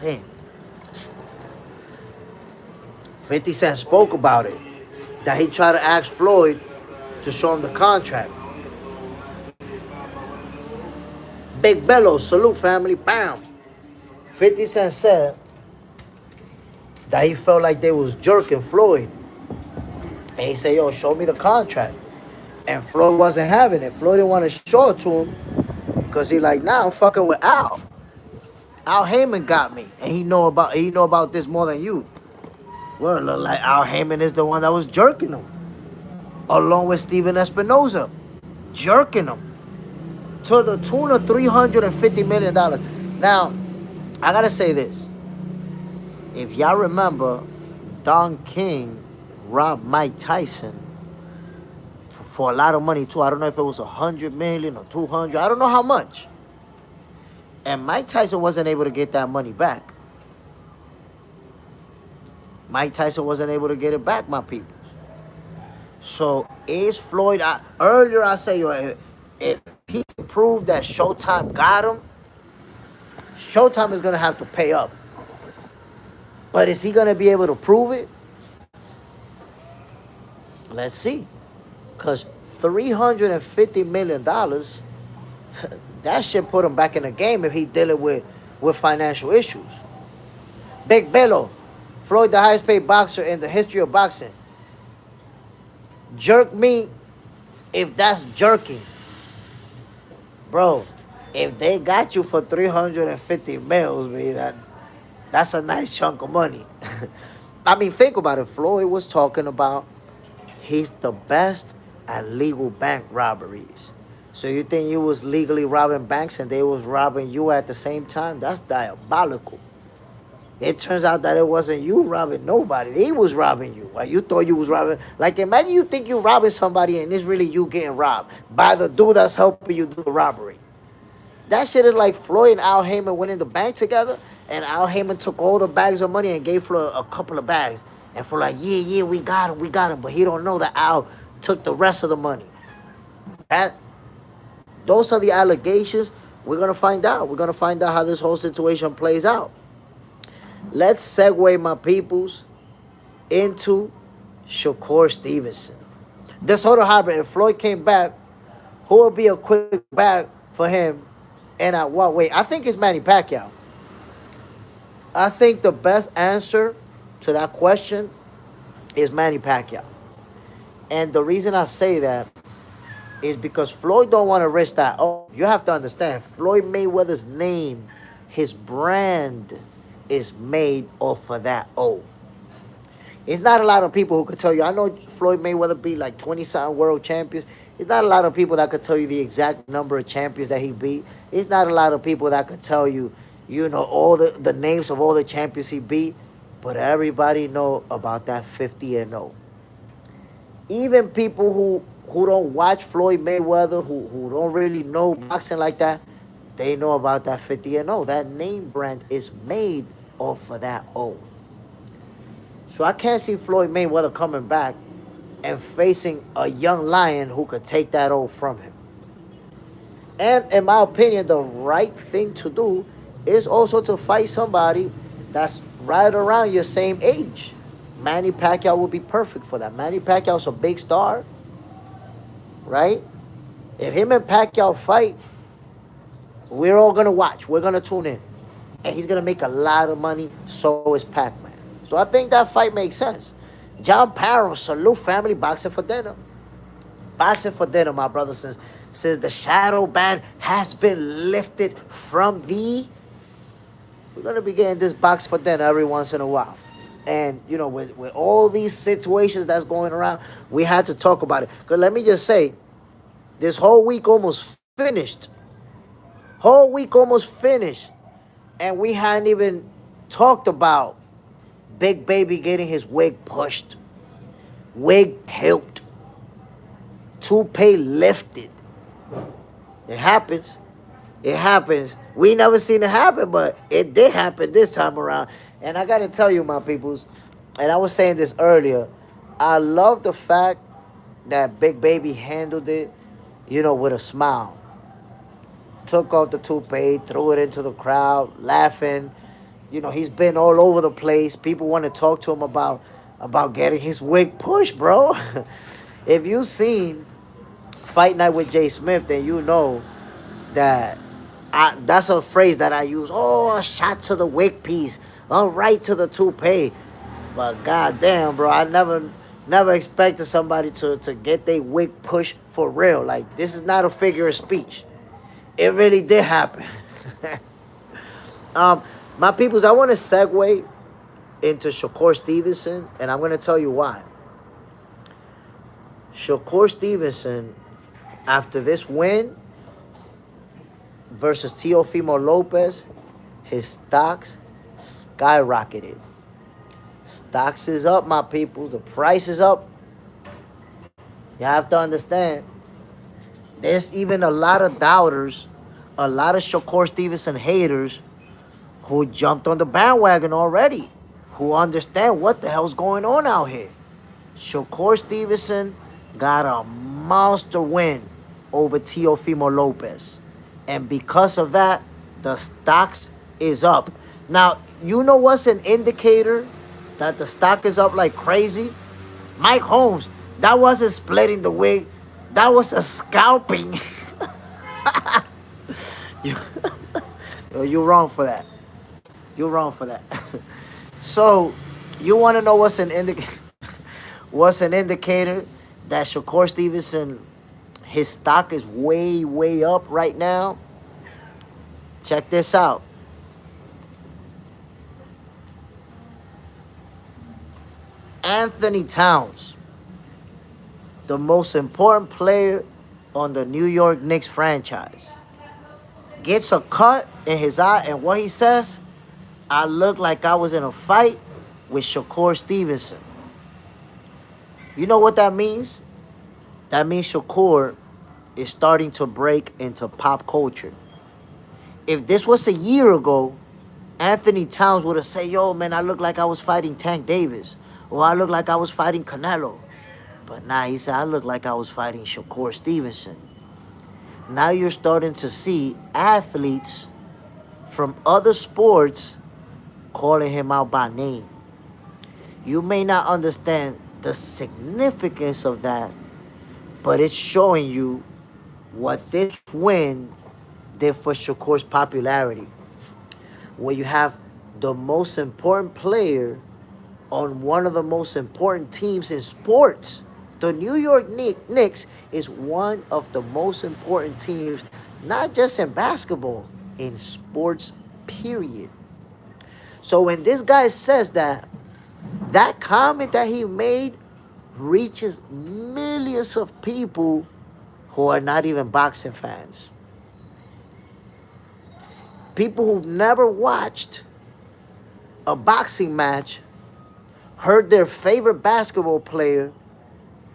Man. 50 Cent spoke about it. That he tried to ask Floyd to show him the contract. Big Bello, salute family, bam. 50 Cent said that he felt like they was jerking Floyd. And he said, yo, show me the contract. And Floyd wasn't having it. Floyd didn't want to show it to him because he like, nah, I'm fucking with Al. Al Heyman got me. And he know about this more than you. Well, it look like Al Heyman is the one that was jerking him. Along with Steven Espinosa. Jerking him. To the tune of $350 million. Now, I gotta say this. If y'all remember, Don King robbed Mike Tyson for a lot of money too. I don't know if it was 100 million or 200. I don't know how much. And Mike Tyson wasn't able to get that money back. Mike Tyson wasn't able to get it back, my people. So is Floyd? Earlier I say, if he can prove that Showtime got him, Showtime is gonna have to pay up. But is he gonna be able to prove it? Let's see. Because $350 million, that shit put him back in the game if he dealing with financial issues. Big Bello, Floyd, the highest paid boxer in the history of boxing. Jerk me if that's jerking. Bro, if they got you for 350 mils, man, that's a nice chunk of money. I mean, think about it. Floyd was talking about he's the best at legal bank robberies. So you think you was legally robbing banks and they was robbing you at the same time? That's diabolical. It turns out that it wasn't you robbing nobody. He was robbing you. Like, you thought you was robbing. Like, imagine you think you robbing somebody and it's really you getting robbed by the dude that's helping you do the robbery. That shit is like Floyd and Al Heyman went in the bank together, and Al Heyman took all the bags of money and gave Floyd a couple of bags. And Floyd like, yeah, we got him. But he don't know that Al took the rest of the money. Those are the allegations. We're going to find out. We're going to find out how this whole situation plays out. Let's segue, my peoples, into Shakur Stevenson. This sort of hybrid, if Floyd came back, who would be a quick bag for him and at what weight? I think it's Manny Pacquiao. I think the best answer to that question is Manny Pacquiao. And the reason I say that is because Floyd don't want to risk that. Oh, you have to understand, Floyd Mayweather's name, his brand is made off of that O. It's not a lot of people who could tell you. I know Floyd Mayweather beat like 20-something world champions. It's not a lot of people that could tell you the exact number of champions that he beat. It's not a lot of people that could tell you, all the names of all the champions he beat. But everybody know about that 50-0. Even people who don't watch Floyd Mayweather, who don't really know boxing like that, they know about that 50-0. That name brand is made off of that O. So I can't see Floyd Mayweather coming back and facing a young lion who could take that O from him. And in my opinion, the right thing to do is also to fight somebody that's right around your same age. Manny Pacquiao would be perfect for that. Manny Pacquiao's a big star, right? If him and Pacquiao fight, we're all going to watch. We're going to tune in. And he's going to make a lot of money. So is Pac-Man. So I think that fight makes sense. John Parham, salute family, boxing for dinner. Boxing for dinner, my brother, since the shadow ban has been lifted from thee. We're going to be getting this boxing for dinner every once in a while. And, with all these situations that's going around, we had to talk about it. Because let me just say, this whole week almost finished. And we hadn't even talked about Big Baby getting his wig pushed, wig peeled, toupee lifted. It happens. We never seen it happen, but it did happen this time around. And I got to tell you, my peoples, and I was saying this earlier, I love the fact that Big Baby handled it, with a smile. Took off the toupee, threw it into the crowd, laughing. He's been all over the place. People want to talk to him about getting his wig pushed, bro. If you seen Fight Night with Jay Smith, then you know that that's a phrase that I use. Oh, a shot to the wig piece. Oh, right to the toupee. But goddamn, bro, I never expected somebody to get their wig pushed for real. Like, this is not a figure of speech. It really did happen. My peoples, I want to segue into Shakur Stevenson, and I'm going to tell you why. Shakur Stevenson, after this win versus Teofimo Lopez, his stocks skyrocketed. Stocks is up, my people. The price is up. You have to understand. There's even a lot of doubters, a lot of Shakur Stevenson haters who jumped on the bandwagon already, who understand what the hell's going on out here. Shakur Stevenson got a monster win over Teofimo Lopez. And because of that, the stocks is up. Now, you know what's an indicator that the stock is up like crazy? Mike Holmes, that wasn't splitting the wig. That was a scalping. You're wrong for that. You're wrong for that. So, you want to know what's an indicator? What's an indicator that Shakur Stevenson, his stock is way, way up right now? Check this out. Anthony Towns, the most important player on the New York Knicks franchise, gets a cut in his eye, and what he says, I look like I was in a fight with Shakur Stevenson. You know what that means? That means Shakur is starting to break into pop culture. If this was a year ago, Anthony Towns would have said, yo, man, I look like I was fighting Tank Davis. Or I look like I was fighting Canelo. But now he said, I look like I was fighting Shakur Stevenson. Now you're starting to see athletes from other sports calling him out by name. You may not understand the significance of that, but it's showing you what this win did for Shakur's popularity. When you have the most important player on one of the most important teams in sports. The New York Knicks is one of the most important teams, not just in basketball, in sports, period. So when this guy says that, that comment that he made reaches millions of people who are not even boxing fans. People who've never watched a boxing match heard their favorite basketball player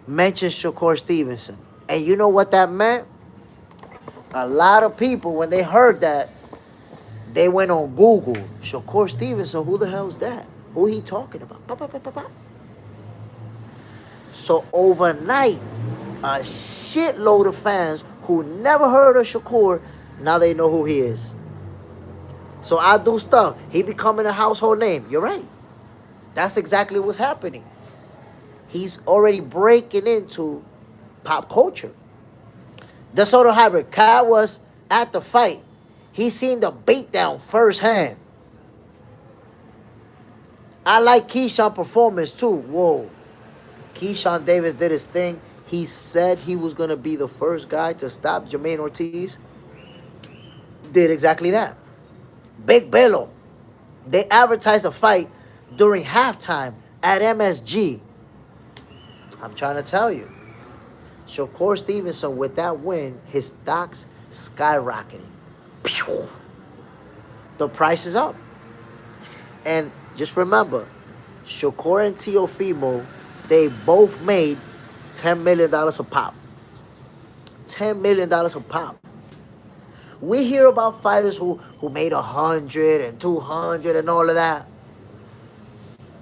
mention Shakur Stevenson. And you know what that meant? A lot of people, when they heard that, they went on Google. Shakur Stevenson, who the hell is that? Who he talking about? So overnight, a shitload of fans who never heard of Shakur, now they know who he is. So I do stuff. He becoming a household name. You're right. That's exactly what's happening. He's already breaking into pop culture. The Soto Hybrid, Kyle was at the fight. He seen the beatdown firsthand. I like Keyshawn's performance too. Whoa. Keyshawn Davis did his thing. He said he was going to be the first guy to stop Jermaine Ortiz. Did exactly that. Big Bello. They advertised a fight during halftime at MSG. I'm trying to tell you. Shakur Stevenson, with that win, his stocks skyrocketing. Pew! The price is up. And just remember, Shakur and Teofimo, they both made $10 million a pop. $10 million a pop. We hear about fighters who made 100 and 200 and all of that.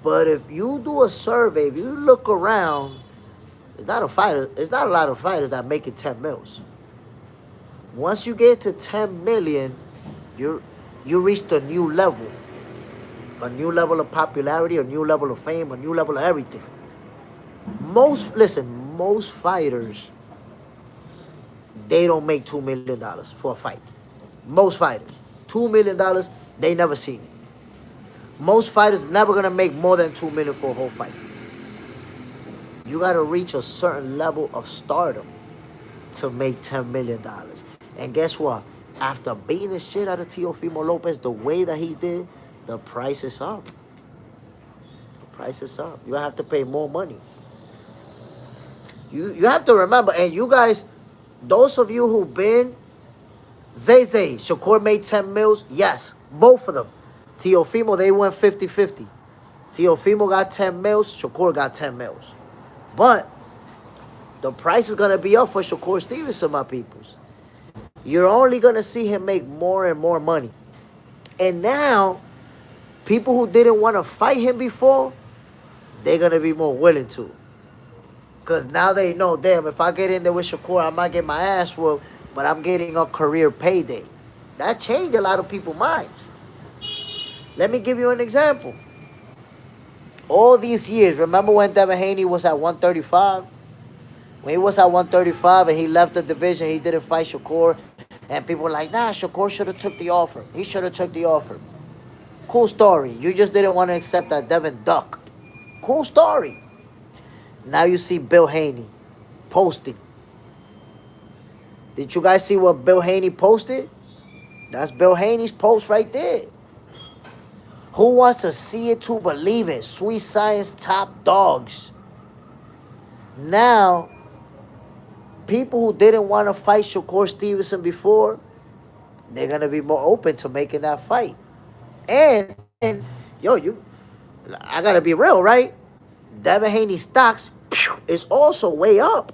But if you do a survey, if you look around, it's not a lot of fighters that make it 10 mils. Once you get to 10 million, you reached a new level. A new level of popularity, a new level of fame, a new level of everything. Most fighters, they don't make $2 million for a fight. Most fighters. $2 million, they never seen it. Most fighters never gonna make more than $2 million for a whole fight. You gotta reach a certain level of stardom to make $10 million. And guess what? After beating the shit out of Teofimo Lopez the way that he did, the price is up. The price is up. You have to pay more money. You have to remember, and you guys, those of you who've been, Zay, Shakur made 10 mils. Yes, both of them. Teofimo, they went 50-50. Teofimo got 10 mils. Shakur got 10 mils. But the price is going to be up for Shakur Stevenson, my peoples. You're only going to see him make more and more money. And now, people who didn't want to fight him before, they're going to be more willing to. Because now they know, damn, if I get in there with Shakur, I might get my ass whooped, but I'm getting a career payday. That changed a lot of people's minds. Let me give you an example. All these years, remember when Devin Haney was at 135? When he was at 135 and he left the division, he didn't fight Shakur. And people were like, nah, Shakur should have took the offer. He should have took the offer. Cool story. You just didn't want to accept that Devin duck. Cool story. Now you see Bill Haney posting. Did you guys see what Bill Haney posted? That's Bill Haney's post right there. Who wants to see it to believe it? Sweet Science top dogs. Now, people who didn't want to fight Shakur Stevenson before, they're going to be more open to making that fight. And I got to be real, right? Devin Haney's stocks is also way up.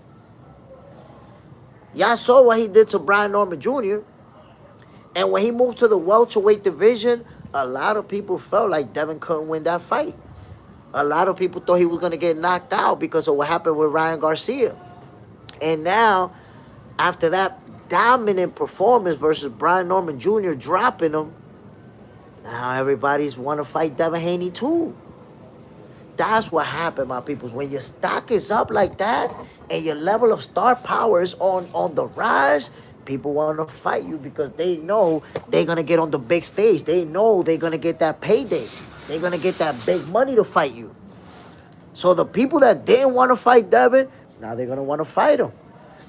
Y'all saw what he did to Brian Norman Jr. And when he moved to the welterweight division, a lot of people felt like Devin couldn't win that fight. A lot of people thought he was going to get knocked out because of what happened with Ryan Garcia. And now, after that dominant performance versus Brian Norman Jr. dropping him, now everybody's want to fight Devin Haney too. That's what happened, my people. When your stock is up like that and your level of star power is on the rise, people want to fight you because they know they're going to get on the big stage. They know they're going to get that payday. They're going to get that big money to fight you. So the people that didn't want to fight Devin, now they're going to want to fight him.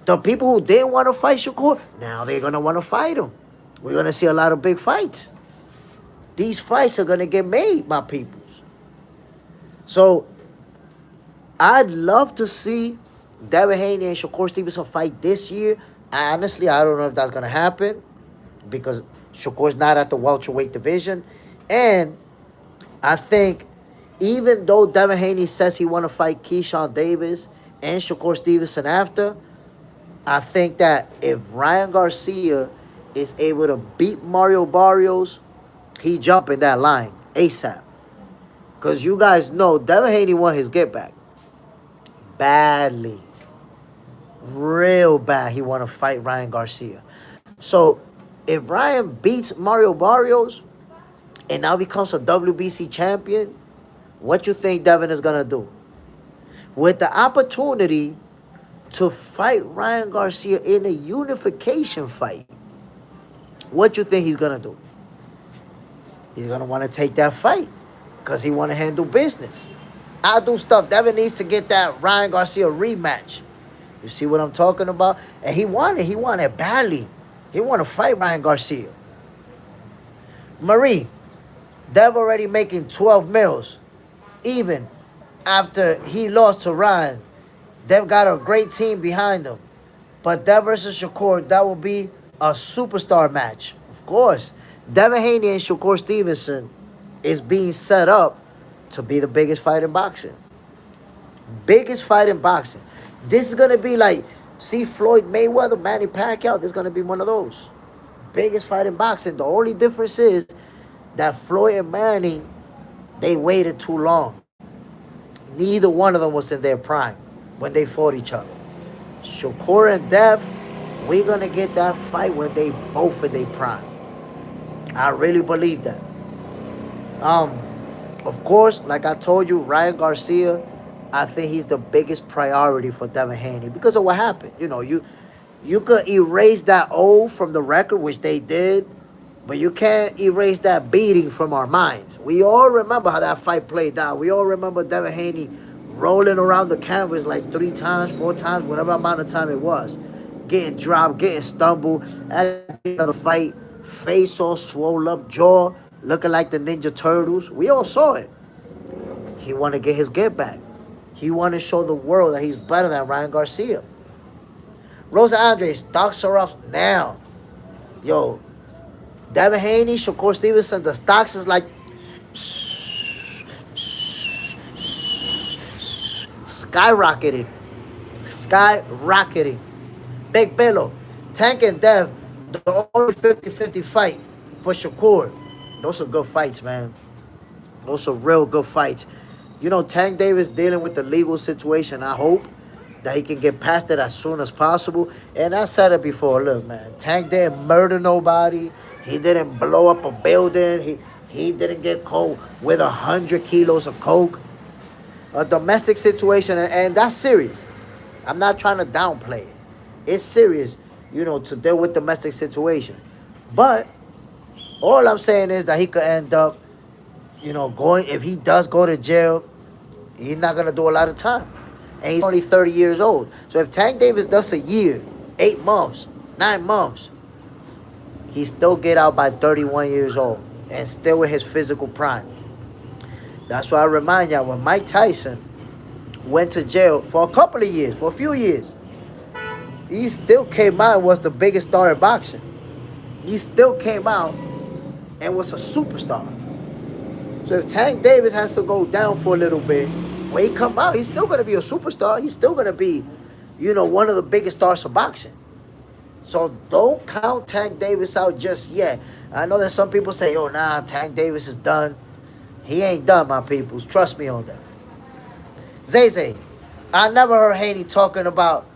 The people who didn't want to fight Shakur, now they're going to want to fight him. We're going to see a lot of big fights. These fights are going to get made, my peoples. So I'd love to see Devin Haney and Shakur Stevenson fight this year. Honestly, I don't know if that's going to happen because Shakur's not at the welterweight division. And I think even though Devin Haney says he want to fight Keyshawn Davis and Shakur Stevenson after, I think that if Ryan Garcia is able to beat Mario Barrios, he jump in that line ASAP. Because you guys know Devin Haney won his get back. Badly. Real bad. He want to fight Ryan Garcia. So if Ryan beats Mario Barrios and now becomes a WBC champion, what you think Devin is going to do? With the opportunity to fight Ryan Garcia in a unification fight, what you think he's going to do? He's going to want to take that fight because he want to handle business. I'll do stuff. Devin needs to get that Ryan Garcia rematch. You see what I'm talking about? And he wanted badly. He want to fight Ryan Garcia. Marie, Dev already making 12 mils. Even after he lost to Ryan, Dev got a great team behind him. But Dev versus Shakur, that will be a superstar match. Of course, Devin Haney and Shakur Stevenson is being set up to be the biggest fight in boxing. Biggest fight in boxing. This is going to be like, see Floyd Mayweather, Manny Pacquiao, this is going to be one of those. Biggest fight in boxing. The only difference is that Floyd and Manny, they waited too long. Neither one of them was in their prime when they fought each other. Shakur and Dev, we're going to get that fight when they both in their prime. I really believe that. Of course, like I told you, Ryan Garcia, I think he's the biggest priority for Devin Haney because of what happened. You know, you could erase that O from the record, which they did, but you can't erase that beating from our minds. We all remember how that fight played out. We all remember Devin Haney rolling around the canvas like 3 times, 4 times, whatever amount of time it was. Getting dropped, getting stumbled. At another fight, face all swole up, jaw looking like the Ninja Turtles. We all saw it. He want to get his get back. He want to show the world that he's better than Ryan Garcia. Rosa Andre, stocks are up now. Yo, Devin Haney, Shakur Stevenson, the stocks is like skyrocketing. Skyrocketing. Big Bello, Tank and Dev, the only 50-50 fight for Shakur. Those are good fights, man. Those are real good fights. You know, Tank Davis dealing with the legal situation. I hope that he can get past it as soon as possible. And I said it before. Look, man, Tank didn't murder nobody. He didn't blow up a building. He didn't get caught with 100 kilos of coke. A domestic situation, and that's serious. I'm not trying to downplay it. It's serious, you know, to deal with domestic situation. But all I'm saying is that he could end up, you know, going, if he does go to jail, he's not going to do a lot of time. And he's only 30 years old. So if Tank Davis does a year, 8 months, 9 months, he still get out by 31 years old and still with his physical prime. That's why I remind y'all, when Mike Tyson went to jail for a couple of years, for a few years, he still came out and was the biggest star in boxing. He still came out and was a superstar. So if Tank Davis has to go down for a little bit, when he come out, he's still going to be a superstar. He's still going to be, you know, one of the biggest stars of boxing. So don't count Tank Davis out just yet. I know that some people say, oh, nah, Tank Davis is done. He ain't done, my peoples. Trust me on that. Zay, I never heard Haney talking about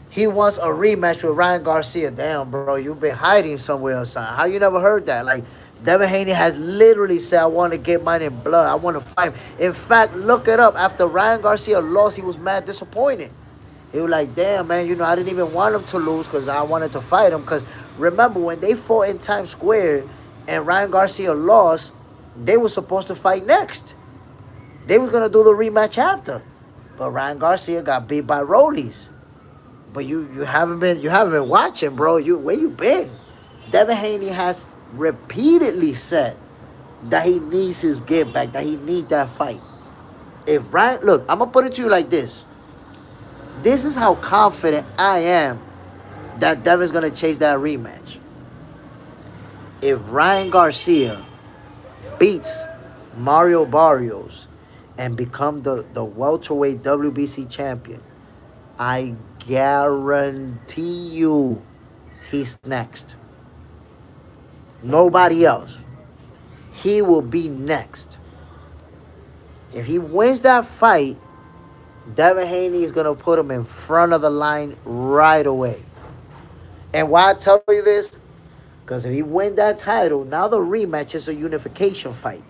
he wants a rematch with Ryan Garcia. Damn, bro, you've been hiding somewhere or something. How you never heard that? Like, Devin Haney has literally said, I want to get mine in blood. I want to fight him. In fact, look it up. After Ryan Garcia lost, he was mad disappointed. He was like, damn, man, you know, I didn't even want him to lose because I wanted to fight him. Because remember, when they fought in Times Square and Ryan Garcia lost, they were supposed to fight next. They were going to do the rematch after. But Ryan Garcia got beat by Rollies. But you haven't been watching, bro. Where you been? Devin Haney has repeatedly said that he needs his get back, that he needs that fight. If Ryan, look, I'm gonna put it to you like this. This is how confident I am that Devin's gonna chase that rematch. If Ryan Garcia beats Mario Barrios and become the welterweight WBC champion, I guarantee you he's next. Nobody else. He will be next. If he wins that fight, Devin Haney is going to put him in front of the line right away. And why I tell you this? Because if he wins that title, now the rematch is a unification fight.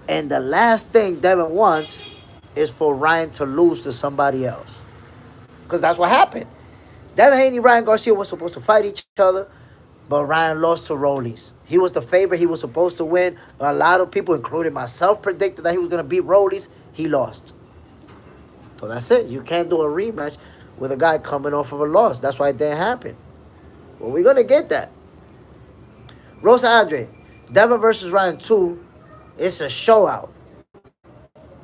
And the last thing Devin wants is for Ryan to lose to somebody else. Because that's what happened. Devin Haney and Ryan Garcia were supposed to fight each other, but Ryan lost to Rollies. He was the favorite. He was supposed to win. A lot of people, including myself, predicted that he was going to beat Rollies. He lost. So that's it. You can't do a rematch with a guy coming off of a loss. That's why it didn't happen. Well, we're going to get that. Rosa Andre, Devin versus Ryan 2, it's a showout.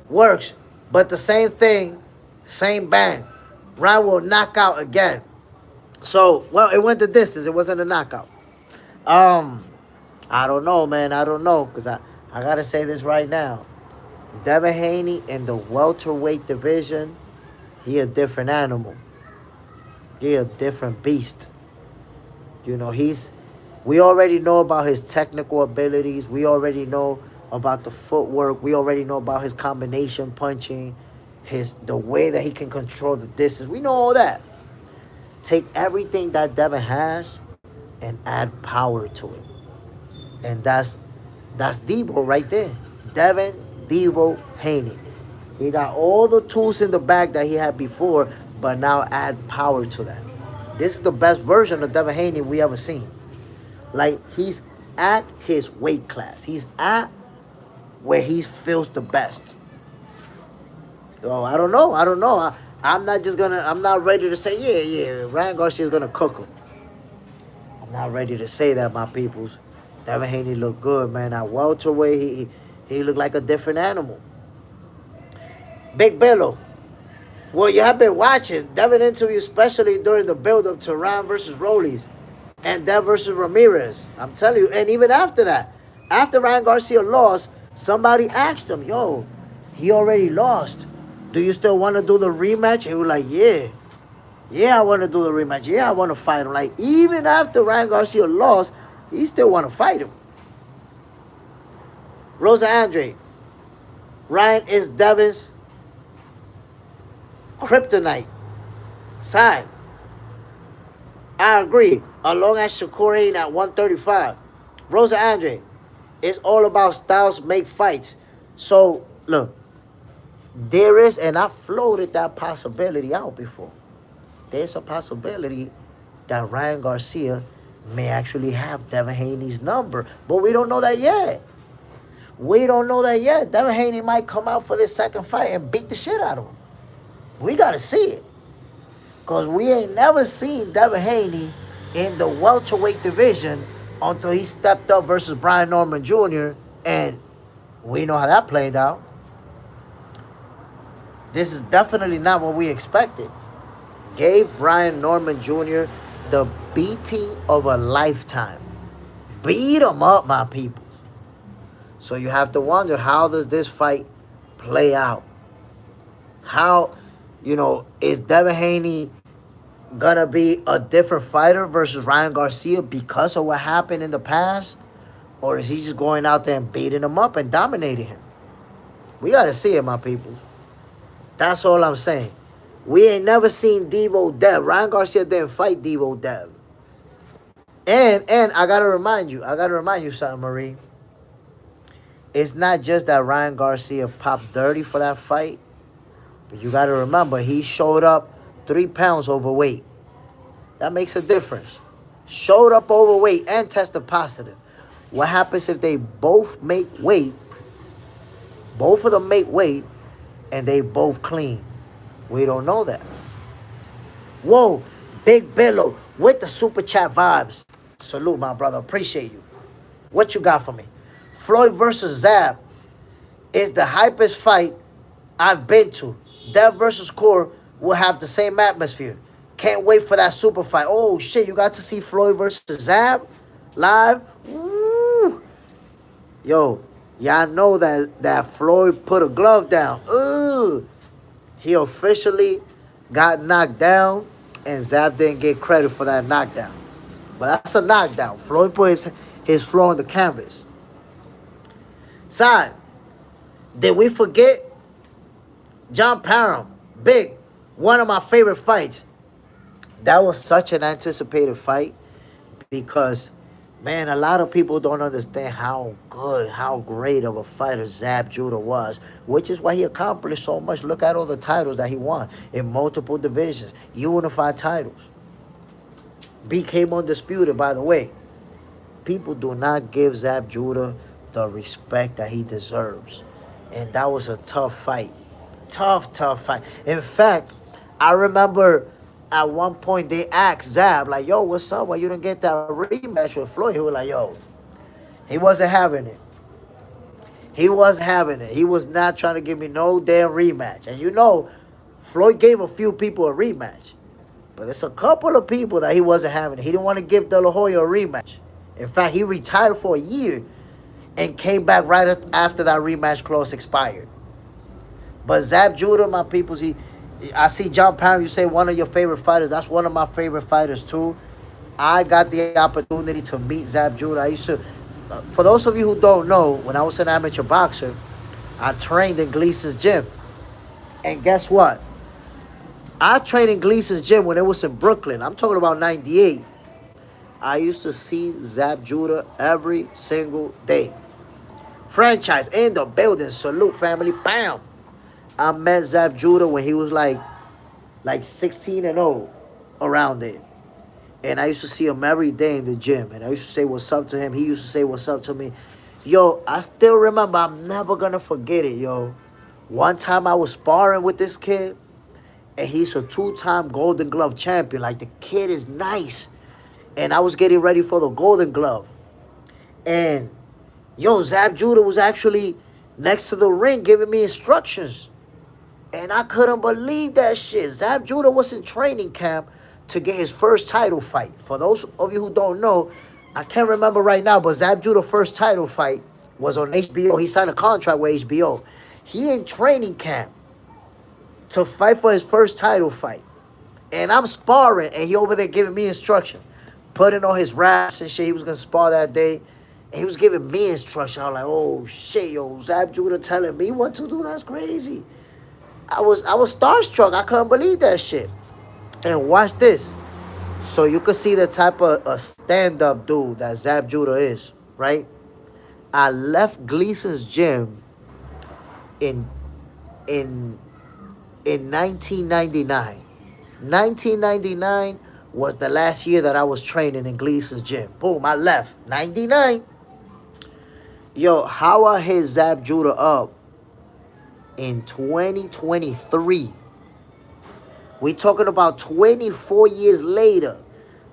Works. But the same thing, same bang. Ryan will knock out again. So, well, it went the distance. It wasn't a knockout. I don't know, man. I don't know. Because I got to say this right now. Devin Haney in the welterweight division, he a different animal. He a different beast. You know, we already know about his technical abilities. We already know about the footwork. We already know about his combination punching, the way that he can control the distance. We know all that. Take everything that Devin has and add power to it. And that's Debo right there. Devin, Debo, Haney. He got all the tools in the bag that he had before, but now add power to that. This is the best version of Devin Haney we ever seen. Like, he's at his weight class. He's at where he feels the best. So I don't know. I'm not ready to say, yeah, Ryan Garcia's going to cook him. I'm not ready to say that, my peoples. Devin Haney looked good, man. At welterweight, he looked like a different animal. Big Bello. Well, you have been watching Devin interview, especially during the build-up to Ryan versus Rollies and Dev versus Ramirez. I'm telling you. And even after that, after Ryan Garcia lost, somebody asked him, yo, he already lost. Do you still want to do the rematch? And he was like, yeah. Yeah, I want to do the rematch. Yeah, I want to fight him. Like, even after Ryan Garcia lost, he still want to fight him. Rosa Andre. Ryan is Devin's kryptonite. Side. I agree. Along as Shakur ain't at 135. Rosa Andre. It's all about styles make fights. So, look. There is, and I floated that possibility out before. There's a possibility that Ryan Garcia may actually have Devin Haney's number. But we don't know that yet. We don't know that yet. Devin Haney might come out for this second fight and beat the shit out of him. We got to see it. Because we ain't never seen Devin Haney in the welterweight division until he stepped up versus Brian Norman Jr. And we know how that played out. This is definitely not what we expected. Gave Brian Norman Jr. the beating of a lifetime. Beat him up, my people. So you have to wonder, how does this fight play out? How, is Devin Haney gonna be a different fighter versus Ryan Garcia because of what happened in the past? Or is he just going out there and beating him up and dominating him? We gotta see it, my people. That's all I'm saying. We ain't never seen Devo Dev. Ryan Garcia didn't fight Devo Dev. And I gotta remind you something, Marie. It's not just that Ryan Garcia popped dirty for that fight, but you gotta remember, he showed up 3 pounds overweight. That makes a difference. Showed up overweight and tested positive. What happens if they both make weight? Both of them make weight and they both clean. We don't know that. Whoa, Big Billo with the super chat vibes. Salute, my brother. Appreciate you. What you got for me? Floyd versus Zab is the hypest fight I've been to. Dev versus Core will have the same atmosphere. Can't wait for that super fight. Oh, shit, you got to see Floyd versus Zab live? Woo! Yo, y'all know that Floyd put a glove down. Ooh. He officially got knocked down, and Zab didn't get credit for that knockdown. But that's a knockdown. Floyd put his floor on the canvas. Side, did we forget John Parham? Big, one of my favorite fights. That was such an anticipated fight because, man, a lot of people don't understand how good, how great of a fighter Zab Judah was, which is why he accomplished so much. Look at all the titles that he won in multiple divisions, unified titles. Became undisputed, by the way. People do not give Zab Judah the respect that he deserves. And that was a tough fight. Tough fight. In fact, I remember at one point they asked Zab, like, yo, what's up? Why you didn't get that rematch with Floyd? He was like, yo, he wasn't having it. He wasn't having it. He was not trying to give me no damn rematch. And Floyd gave a few people a rematch. But there's a couple of people that he wasn't having it. He didn't want to give De La Hoya a rematch. In fact, he retired for a year and came back right after that rematch clause expired. But Zab Judah, my peoples, I see John Parham, you say one of your favorite fighters. That's one of my favorite fighters, too. I got the opportunity to meet Zab Judah. I used to, for those of you who don't know, when I was an amateur boxer, I trained in Gleason's gym. And guess what? I trained in Gleason's gym when it was in Brooklyn. I'm talking about 98. I used to see Zab Judah every single day. Franchise in the building. Salute, family. Bam. I met Zab Judah when he was like 16 and 0 around there. And I used to see him every day in the gym. And I used to say what's up to him. He used to say what's up to me. Yo, I still remember. I'm never going to forget it, yo. One time I was sparring with this kid. And he's a 2-time Golden Glove champion. Like, the kid is nice. And I was getting ready for the Golden Glove. And, yo, Zab Judah was actually next to the ring giving me instructions. And I couldn't believe that shit. Zab Judah was in training camp to get his first title fight. For those of you who don't know, I can't remember right now, but Zab Judah's first title fight was on HBO. He signed a contract with HBO. He in training camp. to fight for his first title fight. And I'm sparring, and he over there giving me instruction, putting on his wraps and shit. He was gonna spar that day, and he was giving me instruction. I was like, oh shit, yo, Zab Judah telling me what to do. That's crazy. I was starstruck. I couldn't believe that shit. And watch this, so you can see the type of a stand-up dude that Zab Judah is, right? I left Gleason's gym in in in 1999. 1999 was the last year that I was training in Gleason's gym. Boom, I left. 99. Yo, how I hit Zab Judah up in 2023. We talking about 24 years later.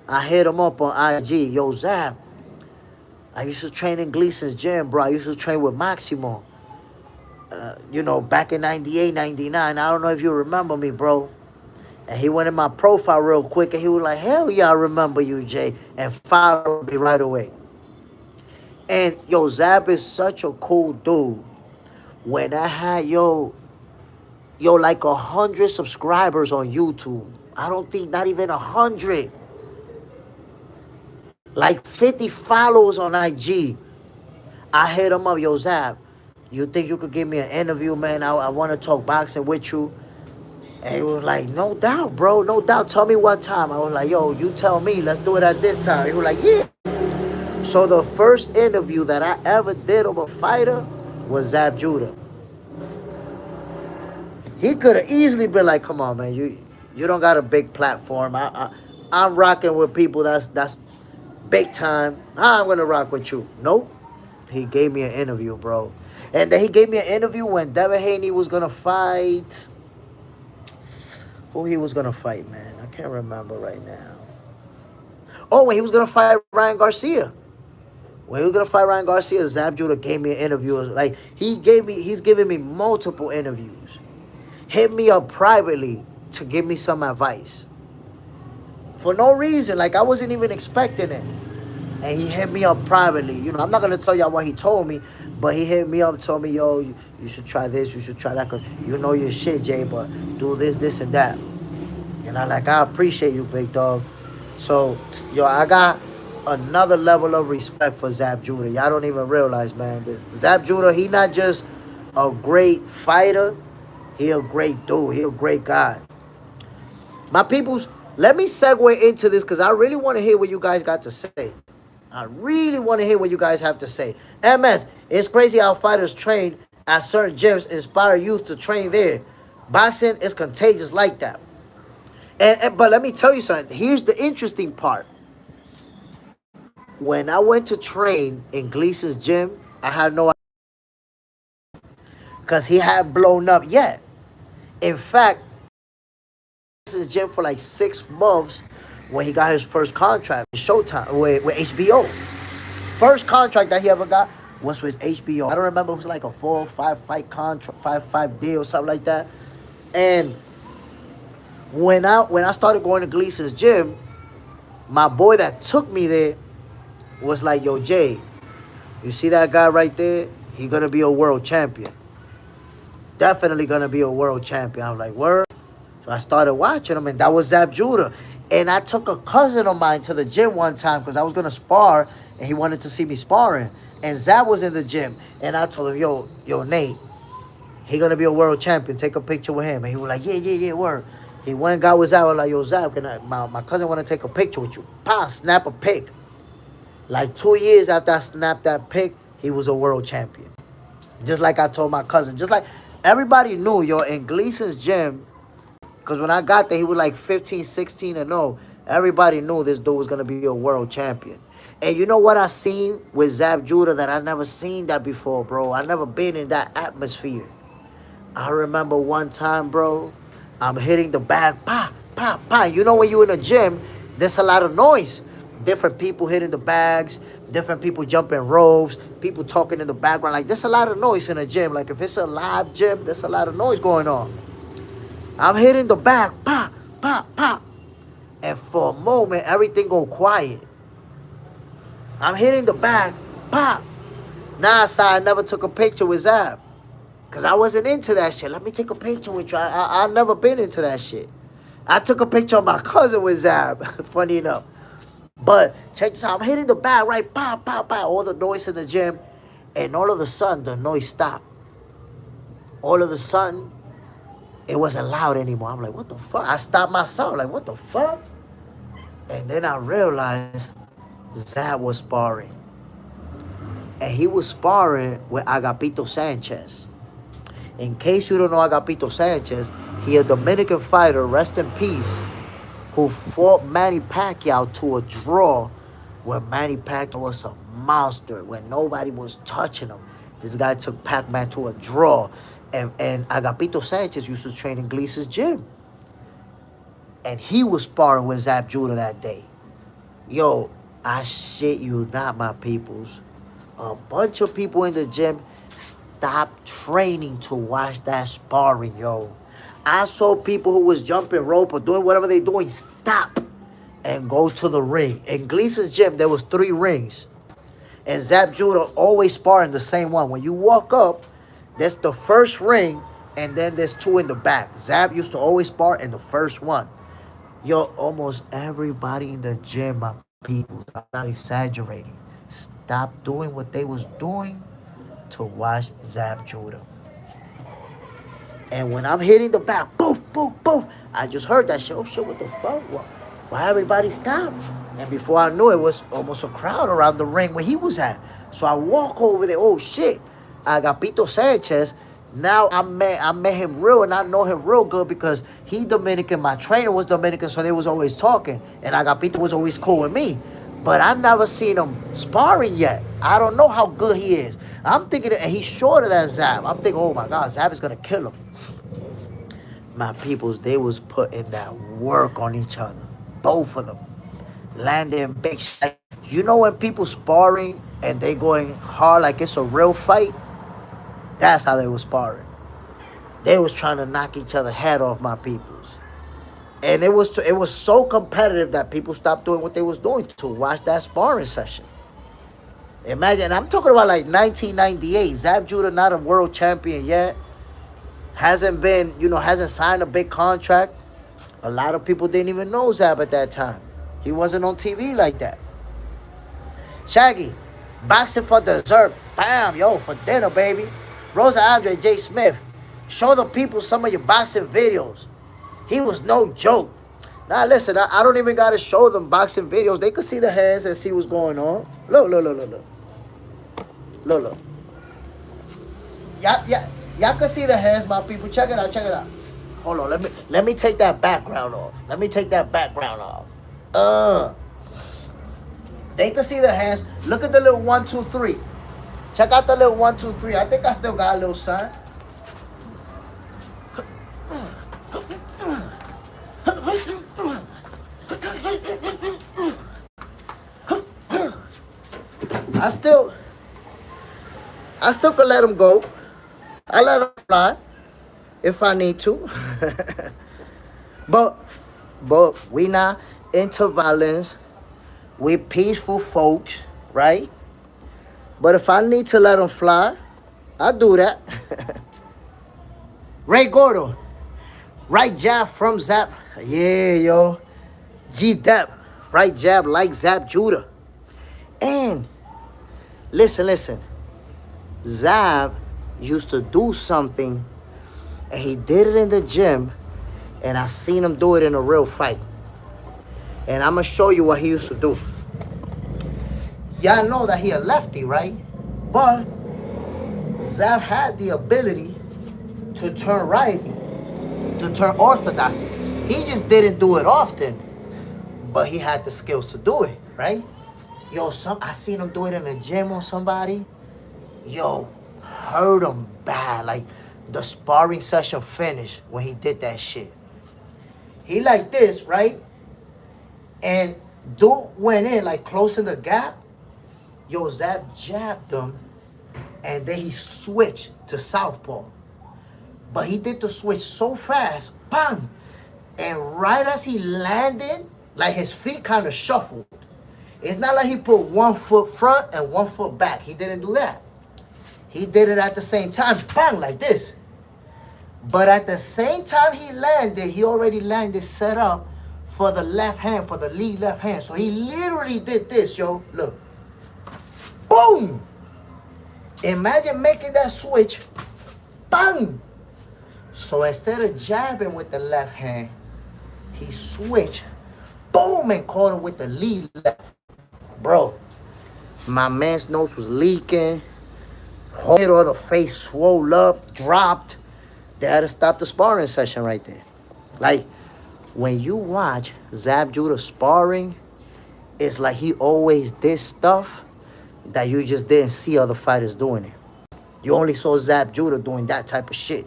I hit him up on IG. Yo, Zab, I used to train in Gleason's gym, bro. I used to train with Maximo. You know, back in 98, 99. I don't know if you remember me, bro. And he went in my profile real quick, and he was like, hell yeah, I remember you, Jay. And followed me right away. And, yo, Zab is such a cool dude. When I had, like 100 subscribers on YouTube. I don't think not even 100. Like 50 followers on IG. I hit him up, yo, Zab, you think you could give me an interview, man? I want to talk boxing with you. And he was like, no doubt, bro, no doubt. Tell me what time. I was like, yo, you tell me. Let's do it at this time. He was like, yeah. So the first interview that I ever did of a fighter was Zab Judah. He could have easily been like, come on, man, you don't got a big platform. I'm rocking with people that's big time. I'm going to rock with you. Nope. He gave me an interview, bro. And then he gave me an interview when Devin Haney was going to fight. Who he was going to fight, man? I can't remember right now. Oh, when he was going to fight Ryan Garcia. When he was going to fight Ryan Garcia, Zab Judah gave me an interview. Like, he's giving me multiple interviews. Hit me up privately to give me some advice. For no reason. Like, I wasn't even expecting it. And he hit me up privately. You know, I'm not going to tell y'all what he told me, but he hit me up and told me, yo, you should try this, you should try that, because you know your shit, Jay, but do this, and that. And I appreciate you, big dog. So, yo, I got another level of respect for Zab Judah. Y'all don't even realize, man. Zab Judah, he not just a great fighter. He a great dude. He a great guy. My peoples, let me segue into this because I really want to hear what you guys got to say. I really want to hear what you guys have to say. MS, it's crazy how fighters train at certain gyms inspire youth to train there. Boxing is contagious like that. But let me tell you something. Here's the interesting part. When I went to train in Gleason's gym, I had no idea because he hadn't blown up yet. In fact, in the gym for like 6 months when he got his first contract with Showtime, with HBO. First contract that he ever got was with HBO. I don't remember, it was like a 4 or 5 fight contract, 5 deal, something like that. And when I started going to Gleason's gym, my boy that took me there was like, yo, Jay, you see that guy right there? He gonna be a world champion. Definitely gonna be a world champion. I was like, word? So I started watching him, and that was Zab Judah. And I took a cousin of mine to the gym one time because I was going to spar, and he wanted to see me sparring. And Zab was in the gym, and I told him, yo, Nate, he going to be a world champion. Take a picture with him. And he was like, yeah, word. He went and got with Zab. I was like, yo, Zab, my cousin want to take a picture with you. Pa, snap a pic. Like 2 years after I snapped that pic, he was a world champion. Just like I told my cousin. Just like everybody knew, yo, in Gleason's gym, because when I got there, he was like 15, 16 and 0. Everybody knew this dude was going to be a world champion. And you know what I seen with Zab Judah that I never seen that before, bro? I never been in that atmosphere. I remember one time, bro, I'm hitting the bag, pa, pa, pa. You know when you're in a gym, there's a lot of noise. Different people hitting the bags, different people jumping ropes, people talking in the background. Like, there's a lot of noise in a gym. Like, if it's a live gym, there's a lot of noise going on. I'm hitting the bag, pop, pop, pop. And for a moment, everything go quiet. I'm hitting the bag, pop. Nah, I never took a picture with Zab. Because I wasn't into that shit. Let me take a picture with you. I've never been into that shit. I took a picture of my cousin with Zab. Funny enough. But check this out. I'm hitting the bag, right? Pow, pow, pow. All the noise in the gym. And all of a sudden, the noise stopped. All of a sudden, it wasn't loud anymore. I'm like, what the fuck? I stopped myself. Like, what the fuck? And then I realized Zab was sparring. And he was sparring with Agapito Sanchez. In case you don't know Agapito Sanchez, he a Dominican fighter, rest in peace, who fought Manny Pacquiao to a draw when Manny Pacquiao was a monster, when nobody was touching him. This guy took Pac-Man to a draw. And Agapito Sanchez used to train in Gleason's gym. And he was sparring with Zab Judah that day. Yo, I shit you not, my peoples. A bunch of people in the gym stopped training to watch that sparring, yo. I saw people who was jumping rope or doing whatever they doing stop and go to the ring. In Gleason's gym, there was 3 rings. And Zab Judah always sparring the same one. When you walk up, that's the first ring, and then there's 2 in the back. Zab used to always spar in the first one. Yo, almost everybody in the gym, my people, I'm not exaggerating, stopped doing what they was doing to watch Zab Judah. And when I'm hitting the back, poof, poof, poof, I just heard that shit. Oh shit, what the fuck? Why everybody stopped? And before I knew it, was almost a crowd around the ring where he was at. So I walk over there, oh shit, Agapito Sanchez. Now I met him real, and I know him real good because he Dominican. My trainer was Dominican, so they was always talking. And Agapito was always cool with me. But I've never seen him sparring yet. I don't know how good he is. I'm thinking, and he's shorter than Zab. I'm thinking, oh my God, Zab is going to kill him. My peoples, they was putting that work on each other. Both of them. Landing big shit. You know when people sparring and they going hard like it's a real fight? That's how they was sparring. They was trying to knock each other head off, my peoples. And it was so competitive that people stopped doing what they was doing to watch that sparring session. Imagine, I'm talking about like 1998. Zab Judah not a world champion yet. Hasn't been, hasn't signed a big contract. A lot of people didn't even know Zab at that time. He wasn't on TV like that. Shaggy, boxing for dessert. Bam, yo, for dinner, baby. Rosa Andre, J. Smith, show the people some of your boxing videos. He was no joke. Now, listen, I don't even got to show them boxing videos. They could see the hands and see what's going on. Look. Look. Y'all can see the hands, my people. Check it out. Hold on, let me take that background off. They can see the hands. Look at the little 1, 2, 3. Check out the little 1, 2, 3. I think I still got a little sign. I still could let him go. I let him fly if I need to. but we not into violence. We peaceful folks, right? But if I need to let him fly, I do that. Ray Gordo, right jab from Zab. Yeah, yo. G-Dep, right jab like Zab Judah. And listen. Zab used to do something, and he did it in the gym, and I seen him do it in a real fight. And I'm going to show you what he used to do. Y'all know that he a lefty, right? But Zab had the ability to turn righty, to turn orthodox. He just didn't do it often, but he had the skills to do it, right? Yo, I seen him do it in the gym on somebody. Yo, hurt him bad. Like, the sparring session finished when he did that shit. He like this, right? And dude went in, like, closing the gap. Yo, Zab jabbed him, and then he switched to southpaw. But he did the switch so fast, bang! And right as he landed, like, his feet kind of shuffled. It's not like he put 1 foot front and 1 foot back. He didn't do that. he did it at the same time, bang, like this. But at the same time he landed, he already landed set up for the left hand, for the lead left hand. So he literally did this, yo. Look. Boom! Imagine making that switch. Bang! So instead of jabbing with the left hand, he switched. Boom! And caught him with the lead left. Bro, my man's nose was leaking. Whole the face swole up, dropped. They had to stop the sparring session right there. Like, when you watch Zab Judah sparring, it's like he always did stuff that you just didn't see other fighters doing it. You only saw Zab Judah doing that type of shit.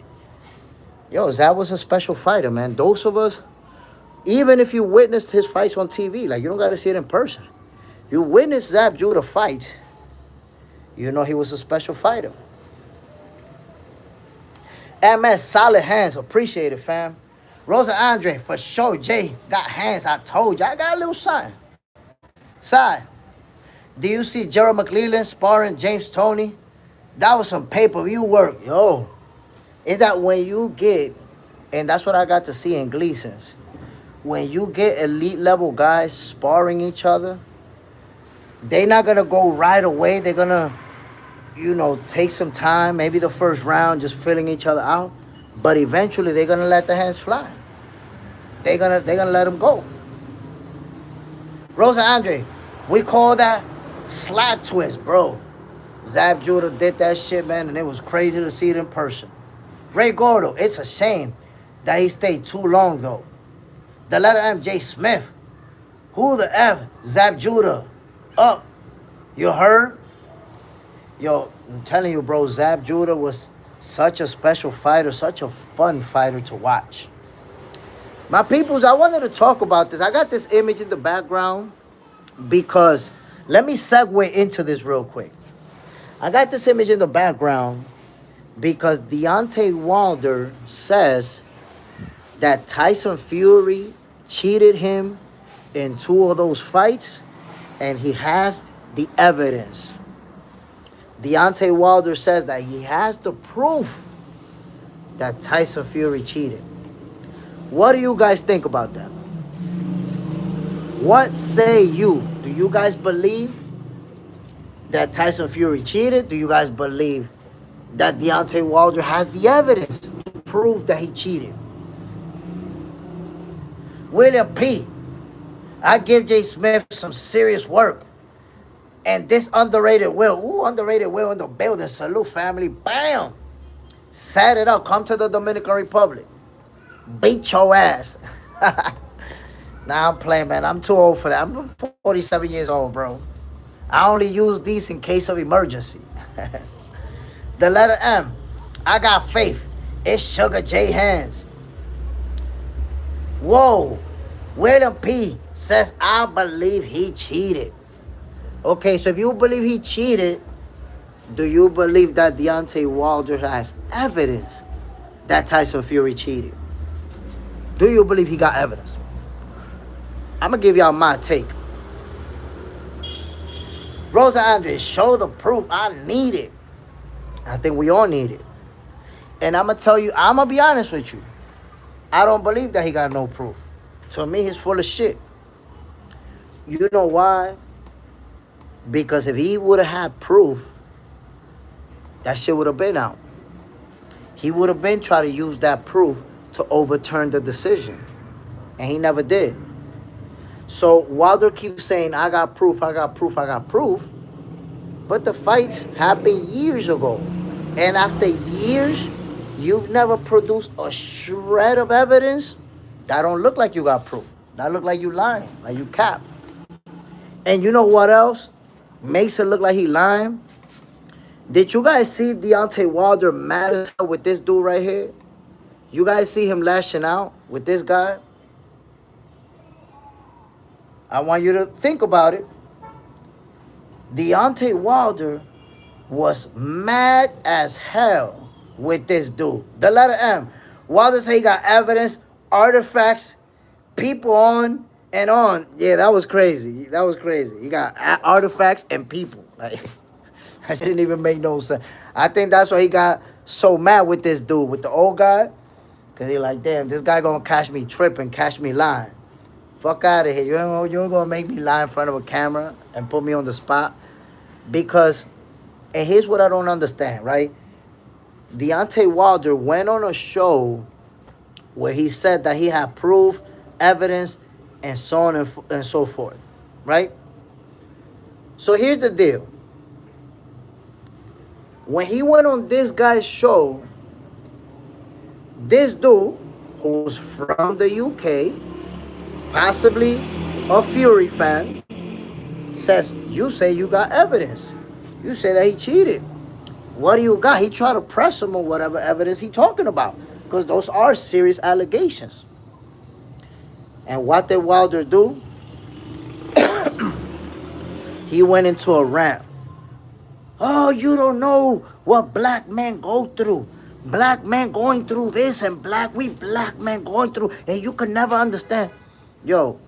Yo, Zab was a special fighter, man. Those of us, even if you witnessed his fights on TV, like, you don't got to see it in person. You witnessed Zab Judah fight, you know he was a special fighter. MS, solid hands. Appreciate it, fam. Rosa Andre, for sure. Jay, got hands. I told you. I got a little something. Side, do you see Jerrell McLeland sparring James Toney? That was some pay-per-view work. Yo, is that when you get, and that's what I got to see in Gleason's, when you get elite level guys sparring each other, they're not going to go right away. They're going to, you know, take some time, maybe the first round, just filling each other out. But eventually, they're going to let the hands fly. They're gonna let them go. Rosa Andre, we call that slap twist, bro. Zab Judah did that shit, man, and it was crazy to see it in person. Ray Gordo, it's a shame that he stayed too long, though. The letter M, J. Smith. Who the F? Zab Judah. Up. You heard? Yo, I'm telling you, bro, Zab Judah was such a special fighter, such a fun fighter to watch. My peoples, I wanted to talk about this. I got this image in the background because, let me segue into this real quick. I got this image in the background because Deontay Wilder says that Tyson Fury cheated him in 2 of those fights, and he has the evidence. Deontay Wilder says that he has the proof that Tyson Fury cheated. What do you guys think about that? What say you? Do you guys believe that Tyson Fury cheated? Do you guys believe that Deontay Wilder has the evidence to prove that he cheated? William P. I give Jay Smith some serious work. And this underrated Will. Ooh, underrated Will in the building. Salute, family. Bam. Set it up. Come to the Dominican Republic. Beat your ass. Nah, I'm playing, man. I'm too old for that. I'm 47 years old, bro. I only use these in case of emergency. The letter M. I got faith. It's Sugar J hands. Whoa. William P. says, I believe he cheated. Okay, so if you believe he cheated, do you believe that Deontay Wilder has evidence that Tyson Fury cheated? Do you believe he got evidence? I'm going to give y'all my take. Rosa Andre, show the proof. I need it. I think we all need it. And I'm going to tell you, I'm going to be honest with you. I don't believe that he got no proof. To me, he's full of shit. You know why? Because if he would have had proof, that shit would have been out. He would have been trying to use that proof to overturn the decision. And he never did. So Wilder keeps saying, I got proof, I got proof, I got proof. But the fights happened years ago. And after years, you've never produced a shred of evidence. That don't look like you got proof. That look like you lying, like you cap. And you know what else makes it look like he lying? Did you guys see Deontay Wilder mad as hell with this dude right here? You guys see him lashing out with this guy? I want you to think about it. Deontay Wilder was mad as hell with this dude. The letter M. Wilder said he got evidence, artifacts, people on and on. Yeah, that was crazy. That was crazy. He got artifacts and people. Like, That didn't even make no sense. I think that's why he got so mad with this dude, with the old guy. Because he like, damn, this guy going to catch me tripping, catch me lying. Fuck out of here. You ain't going to make me lie in front of a camera and put me on the spot. Because, and here's what I don't understand, right? Deontay Wilder went on a show where he said that he had proof, evidence, and so on and so forth, right? So here's the deal. When he went on this guy's show, this dude, who's from the UK, possibly a Fury fan, says, you say you got evidence. You say that he cheated. What do you got? He tried to press him on whatever evidence he talking about, because those are serious allegations. And what did Wilder do? He went into a rant. Oh, you don't know what black men go through. Black men going through this, and we black men going through, and you can never understand. Yo,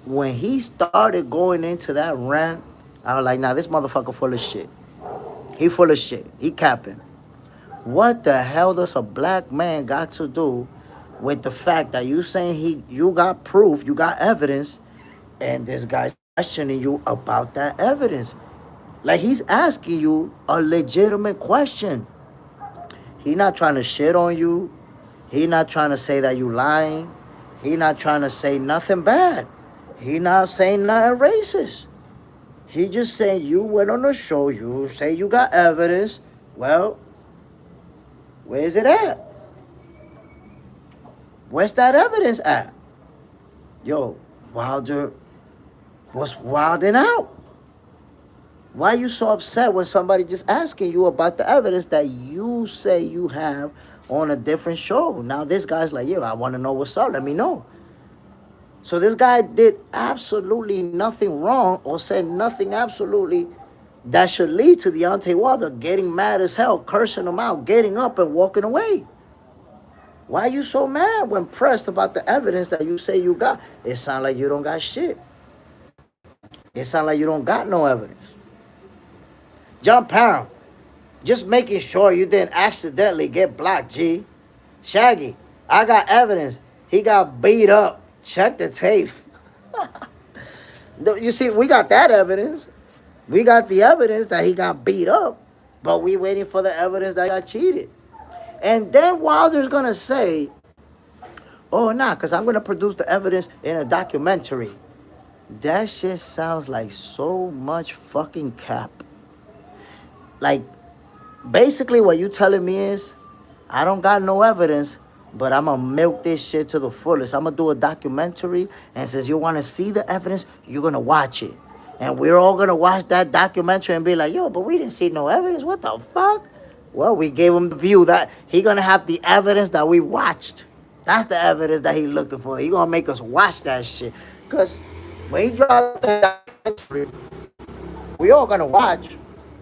when he started going into that rant, I was like, nah, this motherfucker full of shit. He full of shit. He capping. What the hell does a black man got to do with the fact that you saying you got proof, you got evidence, and this guy's questioning you about that evidence? Like, he's asking you a legitimate question. He not trying to shit on you. He not trying to say that you lying. He not trying to say nothing bad. He not saying nothing racist. He just saying you went on a show. You say you got evidence. Well, where is it at? Where's that evidence at? Yo, Wilder was wilding out. Why are you so upset when somebody just asking you about the evidence that you say you have on a different show? Now this guy's like, yo, I want to know what's up. Let me know. So this guy did absolutely nothing wrong or said nothing absolutely that should lead to Deontay Wilder getting mad as hell, cursing him out, getting up and walking away. Why are you so mad when pressed about the evidence that you say you got? It sounds like you don't got shit. It sounds like you don't got no evidence. John Parham, just making sure you didn't accidentally get blocked, G. Shaggy, I got evidence. He got beat up. Check the tape. You see, we got that evidence. We got the evidence that he got beat up, but we waiting for the evidence that he got cheated. And then Wilder's going to say, oh, nah, because I'm going to produce the evidence in a documentary. That shit sounds like so much fucking cap. Like, basically what you telling me is, I don't got no evidence, but I'm going to milk this shit to the fullest. I'm going to do a documentary, and since you want to see the evidence, you're going to watch it. And we're all going to watch that documentary and be like, yo, but we didn't see no evidence. What the fuck? Well, we gave him the view that he going to have the evidence that we watched. That's the evidence that he looking for. He going to make us watch that shit. Because when he dropped that documentary, we all going to watch.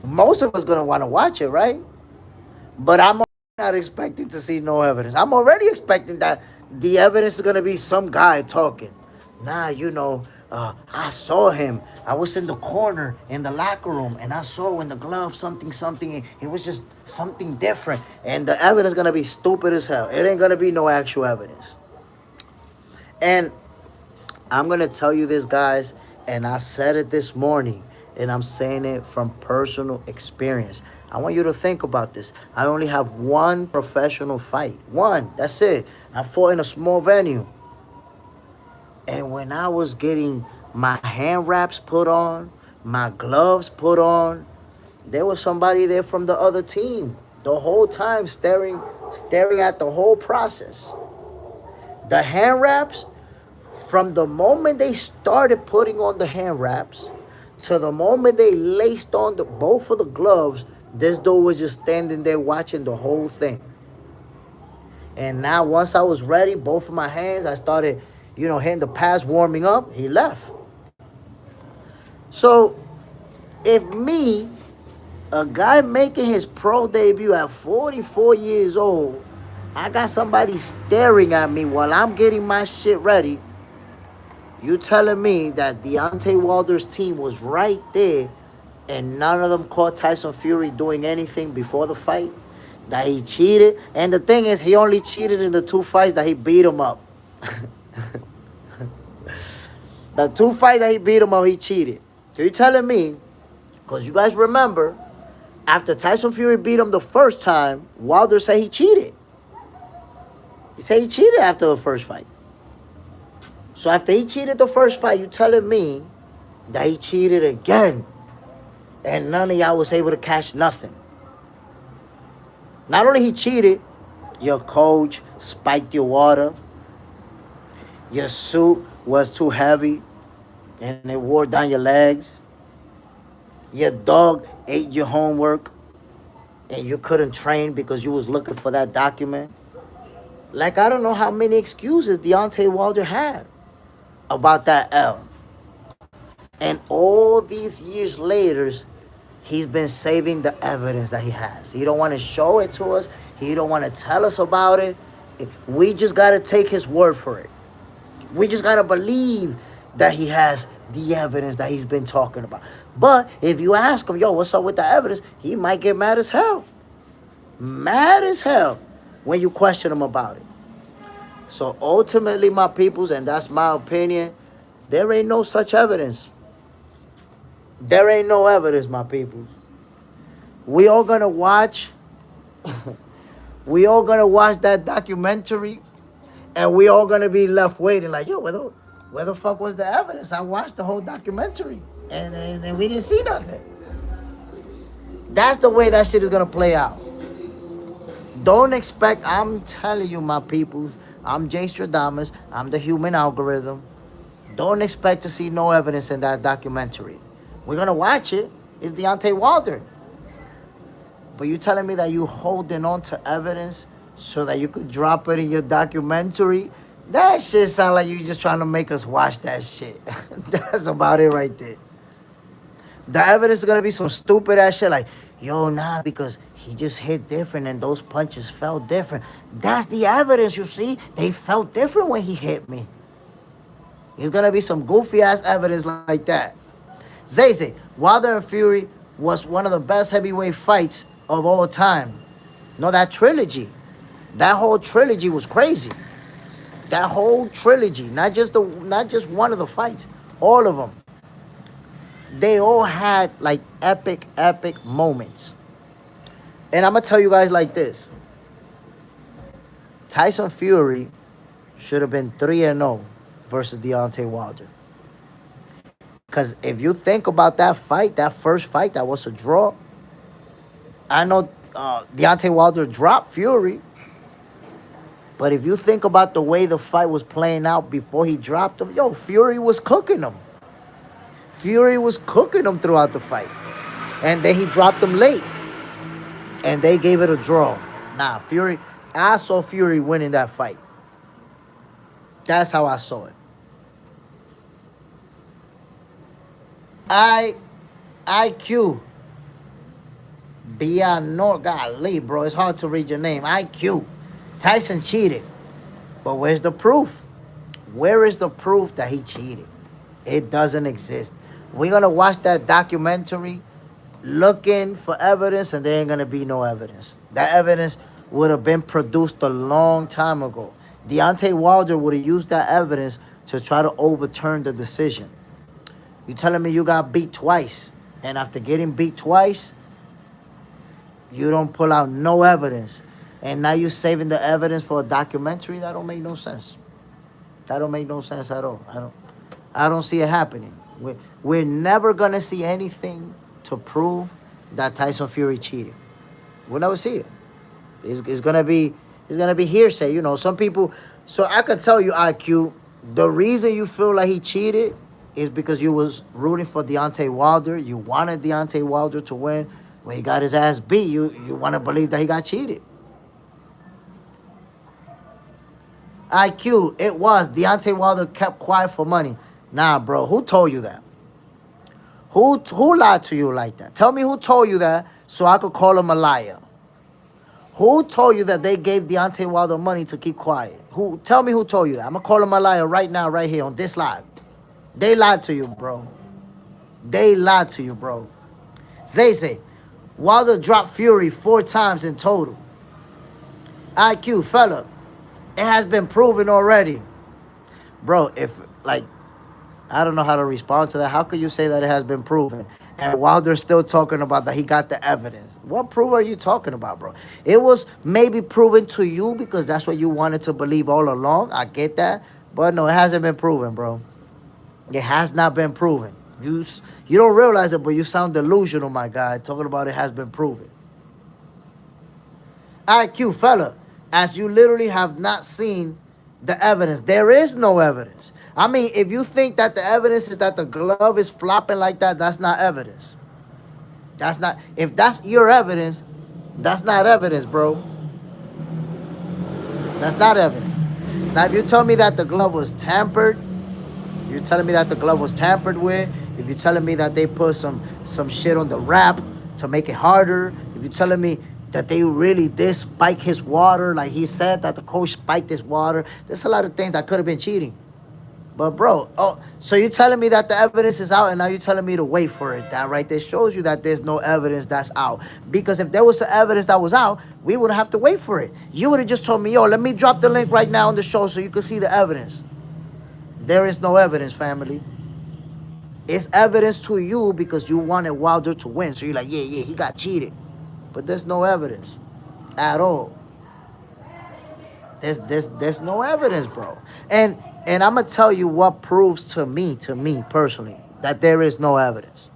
Most of us going to want to watch it, right? But I'm not expecting to see no evidence. I'm already expecting that the evidence is going to be some guy talking. Nah, you know, I saw him. I was in the corner in the locker room, and I saw in the glove something. It was just something different. And the evidence is going to be stupid as hell. It ain't going to be no actual evidence. And I'm going to tell you this, guys, and I said it this morning, and I'm saying it from personal experience. I want you to think about this. I only have one professional fight. One. That's it. I fought in a small venue. And when I was getting my hand wraps put on, my gloves put on, there was somebody there from the other team the whole time staring at the whole process. The hand wraps, from the moment they started putting on the hand wraps to the moment they laced on both of the gloves, this dude was just standing there watching the whole thing. And now once I was ready, both of my hands, I started, hitting the pads, warming up, he left. So if me, a guy making his pro debut at 44 years old, I got somebody staring at me while I'm getting my shit ready, you telling me that Deontay Wilder's team was right there and none of them caught Tyson Fury doing anything before the fight, that he cheated. And the thing is, he only cheated in the 2 fights that he beat him up. The 2 fights that he beat him up, he cheated. So you're telling me, because you guys remember, after Tyson Fury beat him the first time, Wilder said he cheated. He said he cheated after the first fight. So after he cheated the first fight, you telling me that he cheated again, and none of y'all was able to catch nothing. Not only he cheated, your coach spiked your water, your suit was too heavy and it wore down your legs, your dog ate your homework and you couldn't train because you was looking for that document. Like, I don't know how many excuses Deontay Wilder had about that L. And all these years later, he's been saving the evidence that he has. He don't want to show it to us. He don't want to tell us about it. We just got to take his word for it. We just got to believe that he has the evidence that he's been talking about. But if you ask him, yo, what's up with the evidence? He might get mad as hell. Mad as hell when you question him about it. So ultimately, my peoples, and that's my opinion, there ain't no such evidence. There ain't no evidence, my people. We all gonna watch. We all gonna watch that documentary, and we all gonna be left waiting like, yo, where the fuck was the evidence? I watched the whole documentary, and we didn't see nothing. That's the way that shit is gonna play out. Don't expect, I'm telling you, my peoples, I'm Jay Stradamus, I'm the human algorithm. Don't expect to see no evidence in that documentary. We're going to watch it. It's Deontay Wilder. But you telling me that you holding on to evidence so that you could drop it in your documentary? That shit sound like you just trying to make us watch that shit. That's about it right there. The evidence is going to be some stupid ass shit like, yo, nah, because he just hit different and those punches felt different. That's the evidence, you see. They felt different when he hit me. It's going to be some goofy ass evidence like that. Zay, Wilder and Fury was one of the best heavyweight fights of all time. No, that trilogy. That whole trilogy was crazy. That whole trilogy, not just one of the fights, all of them. They all had like epic moments. And I'm going to tell you guys like this. Tyson Fury should have been 3-0 versus Deontay Wilder. Because if you think about that fight, that first fight, that was a draw. I know Deontay Wilder dropped Fury. But if you think about the way the fight was playing out before he dropped him, yo, Fury was cooking him. Fury was cooking him throughout the fight. And then he dropped him late. And they gave it a draw. Nah, I saw Fury winning that fight. That's how I saw it. IQ. Bianor, golly, bro, it's hard to read your name. IQ. Tyson cheated. But where's the proof? Where is the proof that he cheated? It doesn't exist. We're going to watch that documentary looking for evidence, and there ain't going to be no evidence. That evidence would have been produced a long time ago. Deontay Wilder would have used that evidence to try to overturn the decision. You telling me you got beat twice, and after getting beat twice, you don't pull out no evidence, and now you're saving the evidence for a documentary? That don't make no sense. That don't make no sense at all. I don't see it happening. We're never gonna see anything to prove that Tyson Fury cheated. We'll never see it. It's gonna be hearsay. You know, some people. So I could tell you, IQ, the reason you feel like he cheated is because you was rooting for Deontay Wilder. You wanted Deontay Wilder to win. When he got his ass beat, you want to believe that he got cheated. IQ, it was. Deontay Wilder kept quiet for money. Nah, bro, who told you that? Who lied to you like that? Tell me who told you that so I could call him a liar. Who told you that they gave Deontay Wilder money to keep quiet? Tell me who told you that. I'm going to call him a liar right now, right here on this live. They lied to you, bro. They lied to you, bro. Zay, Wilder dropped Fury 4 times in total. IQ, fella, it has been proven already. Bro, if, like, I don't know how to respond to that. How could you say that it has been proven? And Wilder's still talking about that he got the evidence. What proof are you talking about, bro? It was maybe proven to you because that's what you wanted to believe all along. I get that. But no, it hasn't been proven, bro. It has not been proven. You don't realize it, but you sound delusional, my guy, talking about it has been proven. IQ, fella, as you literally have not seen the evidence. There is no evidence. I mean, if you think that the evidence is that the glove is flopping like that, that's not evidence. That's not, if that's your evidence, that's not evidence, bro. That's not evidence. Now, if you tell me that the glove was tampered, you're telling me that the glove was tampered with, if you're telling me that they put some shit on the wrap to make it harder, if you're telling me that they really did spike his water, like he said that the coach spiked his water, there's a lot of things that could have been cheating. But bro, so you're telling me that the evidence is out and now you're telling me to wait for it. That right there shows you that there's no evidence that's out. Because if there was some evidence that was out, we would have to wait for it. You would have just told me, yo, let me drop the link right now on the show so you can see the evidence. There is no evidence, family. It's evidence to you because you wanted Wilder to win. So you're like, yeah, he got cheated. But there's no evidence at all. There's no evidence, bro. And I'm going to tell you what proves to me personally, that there is no evidence.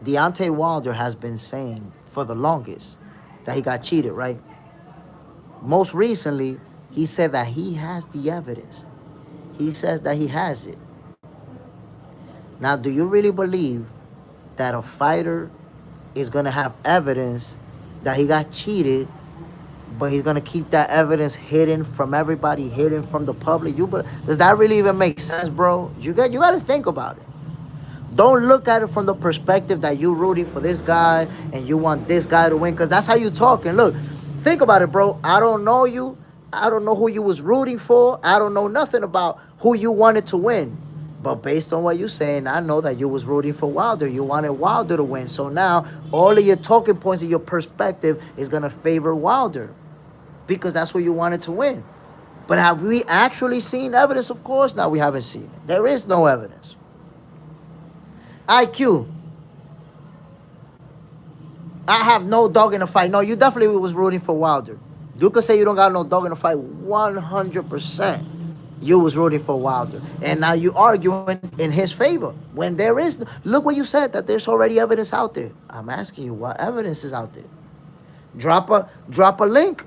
Deontay Wilder has been saying for the longest that he got cheated, right? Most recently, he said that he has the evidence. He says that he has it. Now, do you really believe that a fighter is going to have evidence that he got cheated, but he's going to keep that evidence hidden from everybody, hidden from the public? Does that really even make sense, bro? You got to think about it. Don't look at it from the perspective that you're rooting for this guy and you want this guy to win, because that's how you talking. Look, think about it, bro. I don't know you. I don't know who you was rooting for. I don't know nothing about who you wanted to win. But based on what you're saying, I know that you was rooting for Wilder. You wanted Wilder to win. So now all of your talking points and your perspective is going to favor Wilder because that's who you wanted to win. But have we actually seen evidence? Of course not. We haven't seen it. There is no evidence. IQ. I have no dog in the fight. No, you definitely was rooting for Wilder. You could say you don't got no dog in the fight 100%. You was rooting for Wilder. And now you arguing in his favor. When there is, look what you said, that there's already evidence out there. I'm asking you, what evidence is out there? Drop a link.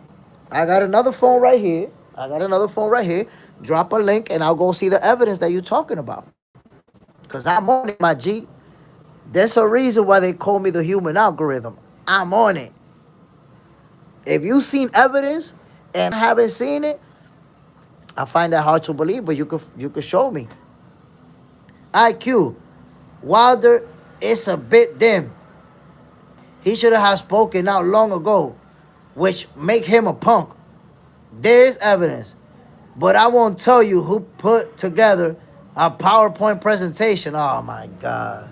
I got another phone right here. Drop a link and I'll go see the evidence that you're talking about. Because I'm on it, my G. There's a reason why they call me the human algorithm. I'm on it. If you've seen evidence and haven't seen it, I find that hard to believe, but you could show me. IQ, Wilder is a bit dim. He should have spoken out long ago, which make him a punk. There is evidence, but I won't tell you who put together a PowerPoint presentation. Oh my God.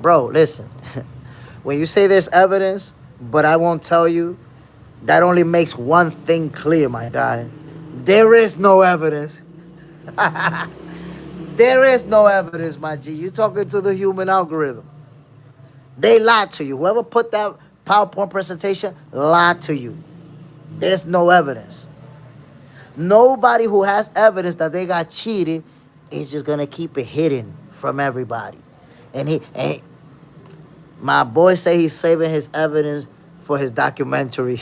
Bro, listen. When you say there's evidence, but I won't tell you, that only makes one thing clear, my guy. There is no evidence. There is no evidence, my G. You're talking to the human algorithm. They lied to you. Whoever put that PowerPoint presentation lied to you. There's no evidence. Nobody who has evidence that they got cheated is just going to keep it hidden from everybody. And my boy say he's saving his evidence for his documentary.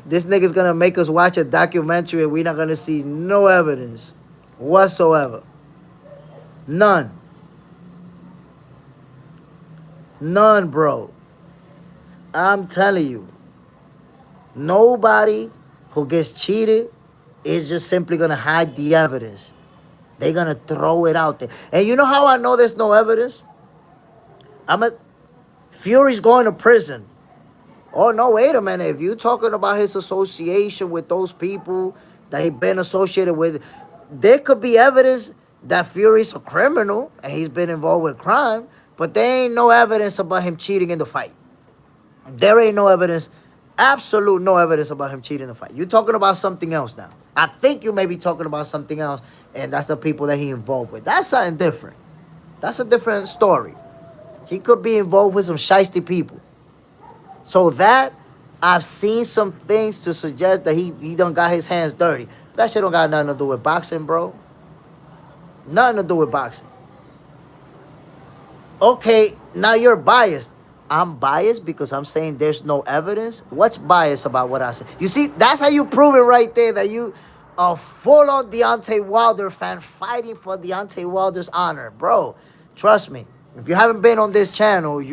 This nigga's gonna make us watch a documentary and we're not gonna see no evidence whatsoever. None. None, bro. I'm telling you. Nobody who gets cheated is just simply gonna hide the evidence. They're gonna throw it out there. And you know how I know there's no evidence? Fury's going to prison. Oh, no, wait a minute. If you're talking about his association with those people that he been associated with, there could be evidence that Fury's a criminal and he's been involved with crime, but there ain't no evidence about him cheating in the fight. There ain't no evidence, absolute no evidence about him cheating in the fight. You're talking about something else now. I think you may be talking about something else, and that's the people that he involved with. That's something different. That's a different story. He could be involved with some shiesty people. So that, I've seen some things to suggest that he done got his hands dirty. That shit don't got nothing to do with boxing, bro. Nothing to do with boxing. Okay, now you're biased. I'm biased because I'm saying there's no evidence. What's biased about what I said? You see, that's how you prove it right there, that you are full-on Deontay Wilder fan fighting for Deontay Wilder's honor. Bro, trust me. If you haven't been on this channel,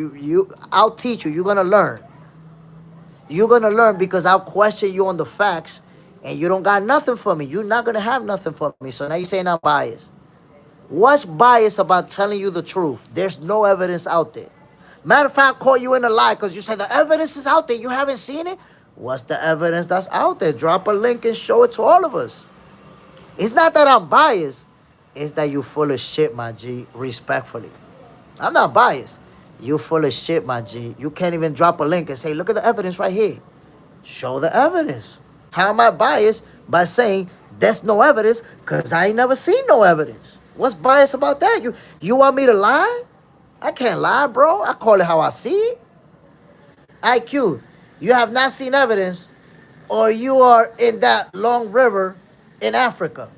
I'll teach you. You're going to learn. You're going to learn because I'll question you on the facts, and you don't got nothing for me. You're not going to have nothing for me. So now you're saying I'm biased. What's biased about telling you the truth? There's no evidence out there. Matter of fact, I caught you in a lie because you said the evidence is out there. You haven't seen it? What's the evidence that's out there? Drop a link and show it to all of us. It's not that I'm biased. It's that you full of shit, my G, respectfully. I'm not biased. You full of shit, my G. You can't even drop a link and say, look at the evidence right here. Show the evidence. How am I biased? By saying there's no evidence because I ain't never seen no evidence. What's biased about that? You want me to lie? I can't lie, bro. I call it how I see it. IQ, you have not seen evidence, or you are in that long river in Africa.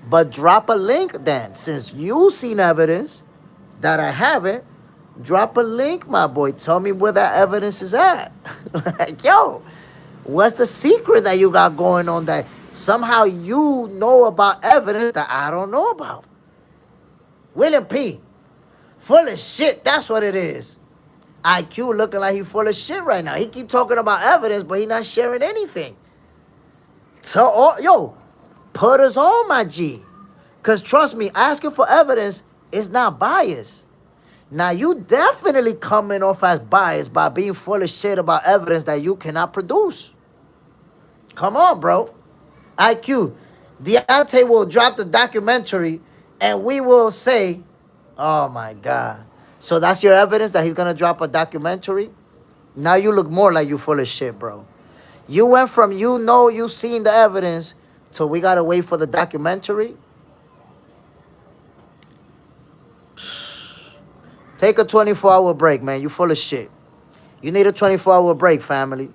But drop a link then. Since you seen evidence that I haven't, drop a link, my boy. Tell me where that evidence is at. Like, yo, what's the secret that you got going on that somehow you know about evidence that I don't know about? William P. Full of shit, that's what it is. IQ looking like he full of shit right now. He keep talking about evidence, but he not sharing anything. So, yo, put us on, my G. Because trust me, asking for evidence is not bias. Now, you definitely coming off as biased by being full of shit about evidence that you cannot produce. Come on, bro. IQ, Deontay will drop the documentary and we will say, oh, my God. So that's your evidence that he's going to drop a documentary? Now you look more like you full of shit, bro. You went from you seen the evidence to we got to wait for the documentary? Take a 24-hour break, man. You full of shit. You need a 24-hour break, family.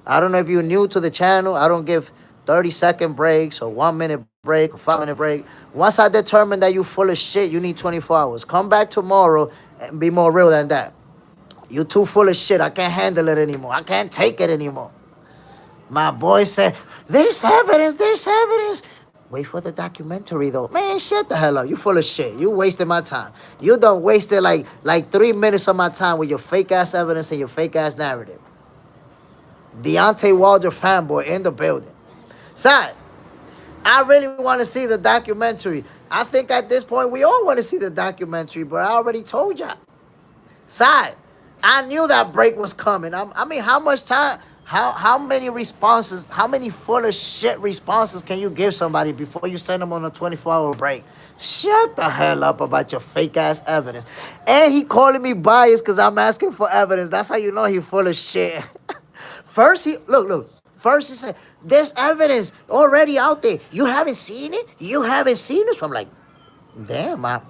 I don't know if you're new to the channel. I don't give 30-second breaks or 1-minute break or 5-minute break. Once I determine that you full of shit, you need 24 hours. Come back tomorrow and be more real than that. You too full of shit. I can't handle it anymore. I can't take it anymore. My boy said, there's evidence, there's evidence. Wait for the documentary, though. Man, shut the hell up. You full of shit. You wasted my time. You done wasted like 3 minutes of my time with your fake-ass evidence and your fake-ass narrative. Deontay Wilder fanboy in the building. Side, I really want to see the documentary. I think at this point, we all want to see the documentary, but I already told y'all. Side, I knew that break was coming. I mean, how much time... How many responses, how many full of shit responses can you give somebody before you send them on a 24-hour break? Shut the hell up about your fake-ass evidence. And he calling me biased because I'm asking for evidence. That's how you know he full of shit. First, First he said, there's evidence already out there. You haven't seen it? You haven't seen it? So I'm like, damn, I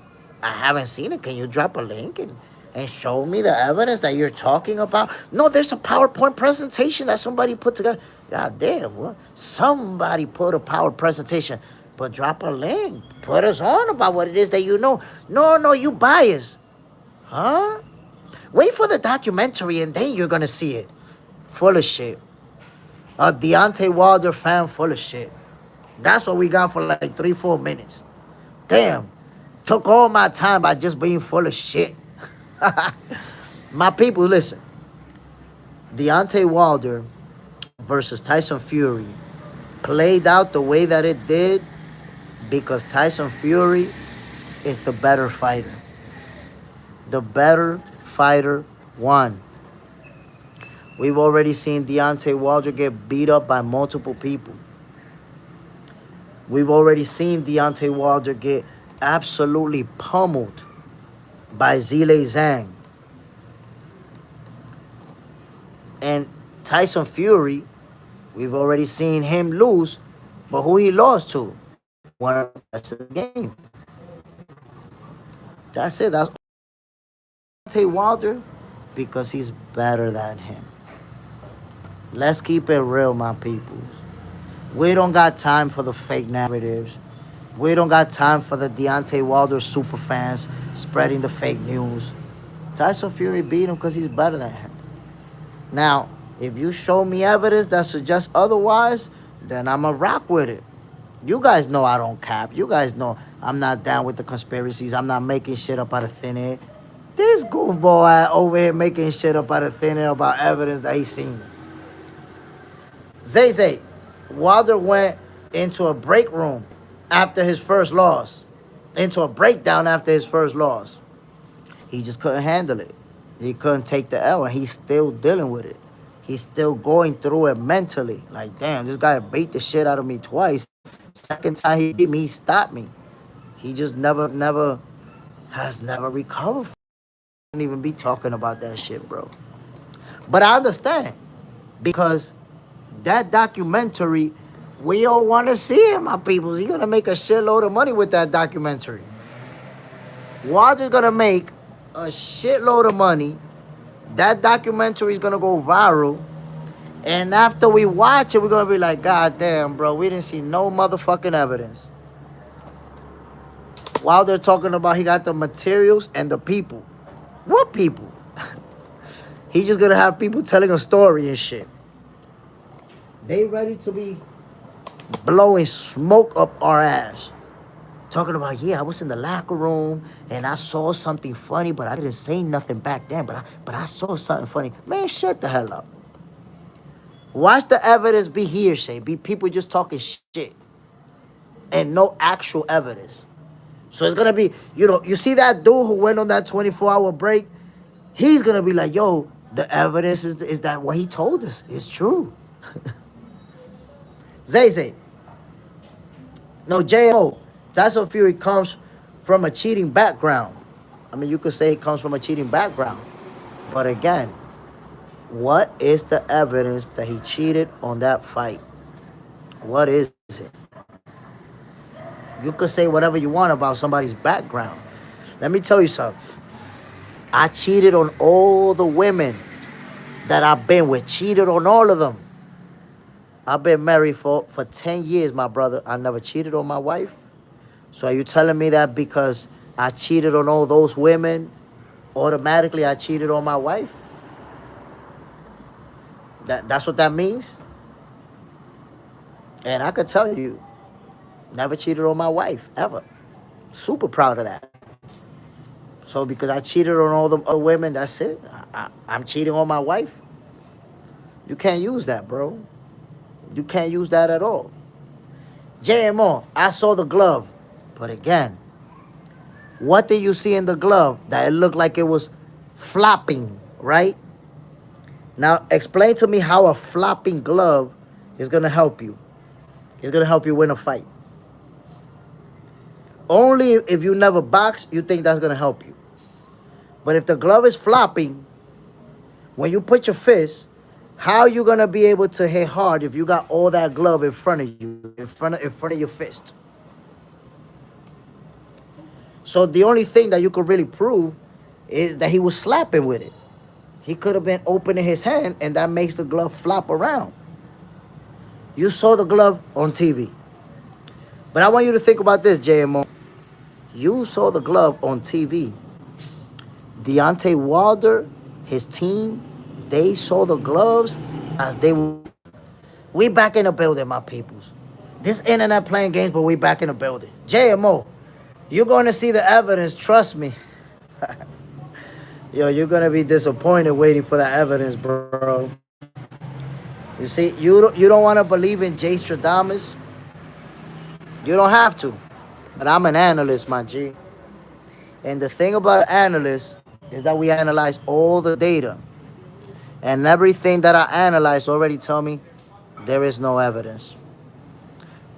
haven't seen it. Can you drop a link and show me the evidence that you're talking about? No, there's a PowerPoint presentation that somebody put together. God damn, what? Somebody put a PowerPoint presentation, but drop a link. Put us on about what it is that you know. No, you biased. Huh? Wait for the documentary and then you're going to see it. Full of shit. A Deontay Wilder fan full of shit. That's what we got for like 3-4 minutes. Damn. Took all my time by just being full of shit. My people, listen. Deontay Wilder versus Tyson Fury played out the way that it did because Tyson Fury is the better fighter. The better fighter won. We've already seen Deontay Wilder get beat up by multiple people. We've already seen Deontay Wilder get absolutely pummeled by Zhilei Zhang. And Tyson Fury, we've already seen him lose, but who he lost to? One of the best in the game. That's it. That's Deontay Wilder because he's better than him. Let's keep it real, my people. We don't got time for the fake narratives. We don't got time for the Deontay Wilder super fans spreading the fake news. Tyson Fury beat him because he's better than him. Now, if you show me evidence that suggests otherwise, then I'ma rock with it. You guys know I don't cap. You guys know I'm not down with the conspiracies. I'm not making shit up out of thin air. This goofball over here making shit up out of thin air about evidence that he's seen. Zay, Wilder went into a break room after his first loss, into a breakdown after his first loss. He just couldn't handle it. He couldn't take the L, and he's still dealing with it. He's still going through it mentally. Like, damn, this guy beat the shit out of me twice. Second time he beat me, he stopped me. He just never recovered. Don't even be talking about that shit, bro. But I understand, because that documentary, we all want to see it, my people. He's gonna make a shitload of money with that documentary. Wilder's gonna make a shitload of money. That documentary is gonna go viral. And after we watch it, we're gonna be like, God damn, bro, we didn't see no motherfucking evidence. Wilder talking about he got the materials and the people. What people? He just gonna have people telling a story and shit. They ready to be blowing smoke up our ass. Talking about, yeah, I was in the locker room and I saw something funny, but I didn't say nothing back then. But I saw something funny. Man, shut the hell up. Watch the evidence be hearsay. Be people just talking shit. And no actual evidence. So it's gonna be, you see that dude who went on that 24-hour break? He's gonna be like, yo, the evidence is that what he told us is true. Zay. No, JMO. Tyson Fury comes from a cheating background. I mean, you could say he comes from a cheating background. But again, what is the evidence that he cheated on that fight? What is it? You could say whatever you want about somebody's background. Let me tell you something. I cheated on all the women that I've been with. Cheated on all of them. I've been married for 10 years, my brother. I never cheated on my wife. So are you telling me that because I cheated on all those women, automatically I cheated on my wife? That's what that means? And I could tell you, never cheated on my wife, ever. Super proud of that. So because I cheated on all the other women, that's it? I'm cheating on my wife? You can't use that, bro. You can't use that at all. JMO, I saw the glove. But again, what did you see in the glove that it looked like it was flopping, right? Now, explain to me how a flopping glove is going to help you. It's going to help you win a fight. Only if you never boxed, you think that's going to help you. But if the glove is flopping, when you put your fist, how are you going to be able to hit hard if you got all that glove in front of you, in front of your fist? So the only thing that you could really prove is that he was slapping with it. He could have been opening his hand, and that makes the glove flop around. You saw the glove on TV. But I want you to think about this, JMO. You saw the glove on TV. Deontay Wilder, his team, they saw the gloves as they were. We back in the building, my peoples. This internet playing games, but we back in the building. JMO, you're going to see the evidence, trust me. Yo, you're going to be disappointed waiting for that evidence, bro. You see, you don't want to believe in Jay Stradamus? You don't have to. But I'm an analyst, my G. And the thing about analysts is that we analyze all the data. And everything that I analyze already tell me there is no evidence.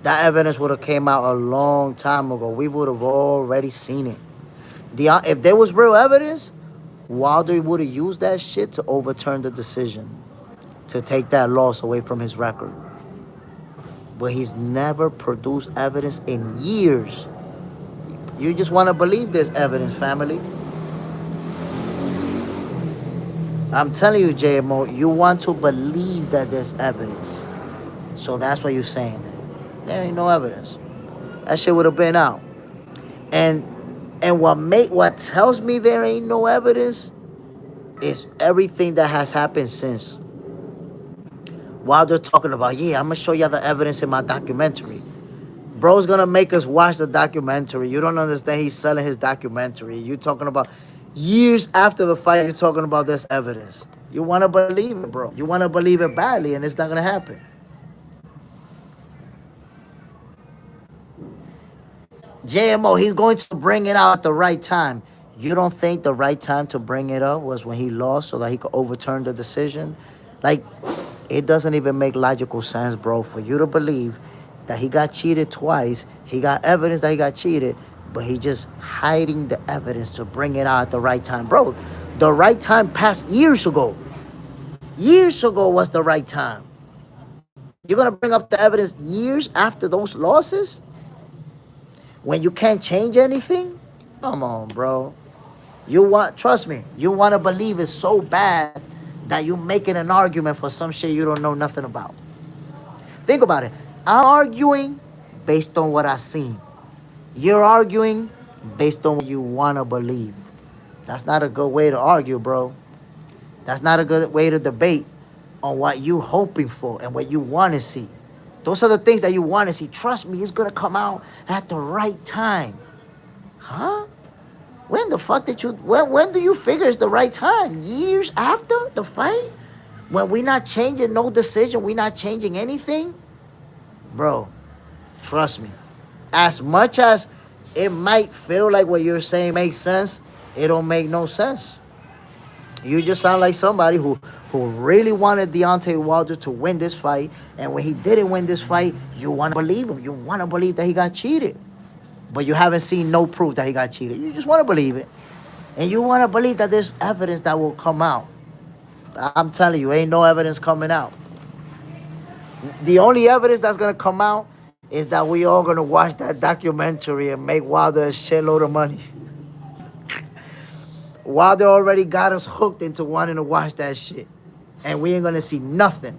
That evidence would have came out a long time ago. We would have already seen it. If there was real evidence, Wilder would have used that shit to overturn the decision, to take that loss away from his record. But he's never produced evidence in years. You just want to believe there's evidence, family. I'm telling you, JMO, you want to believe that there's evidence. So that's why you're saying that. There ain't no evidence. That shit would have been out. And what tells me there ain't no evidence is everything that has happened since. While they're talking about, yeah, I'm gonna show you the evidence in my documentary. Bro's gonna make us watch the documentary. You don't understand, he's selling his documentary. You talking about years after the fight, you're talking about this evidence. You wanna believe it, bro. You wanna believe it badly, and it's not gonna happen. JMO, he's going to bring it out at the right time. You don't think the right time to bring it up was when he lost so that he could overturn the decision? Like, it doesn't even make logical sense, bro, for you to believe that he got cheated twice. He got evidence that he got cheated, but he just hiding the evidence to bring it out at the right time. Bro, the right time passed years ago. Years ago was the right time. You're going to bring up the evidence years after those losses? When you can't change anything? Come on, bro. Trust me, you want to believe it so bad that you're making an argument for some shit you don't know nothing about. Think about it. I'm arguing based on what I've seen. You're arguing based on what you want to believe. That's not a good way to argue, bro. That's not a good way to debate on what you hoping for and what you want to see. Those are the things that you want to see. Trust me, it's going to come out at the right time. Huh? When the fuck did you... When do you figure it's the right time? Years after the fight? When we're not changing no decision, we're not changing anything? Bro, trust me. As much as it might feel like what you're saying makes sense, it don't make no sense. You just sound like somebody who really wanted Deontay Wilder to win this fight, and when he didn't win this fight, you want to believe him. You want to believe that he got cheated. But you haven't seen no proof that he got cheated. You just want to believe it. And you want to believe that there's evidence that will come out. I'm telling you, ain't no evidence coming out. The only evidence that's going to come out is that we all going to watch that documentary and make Wilder a shitload of money. Wilder already got us hooked into wanting to watch that shit. And we ain't going to see nothing.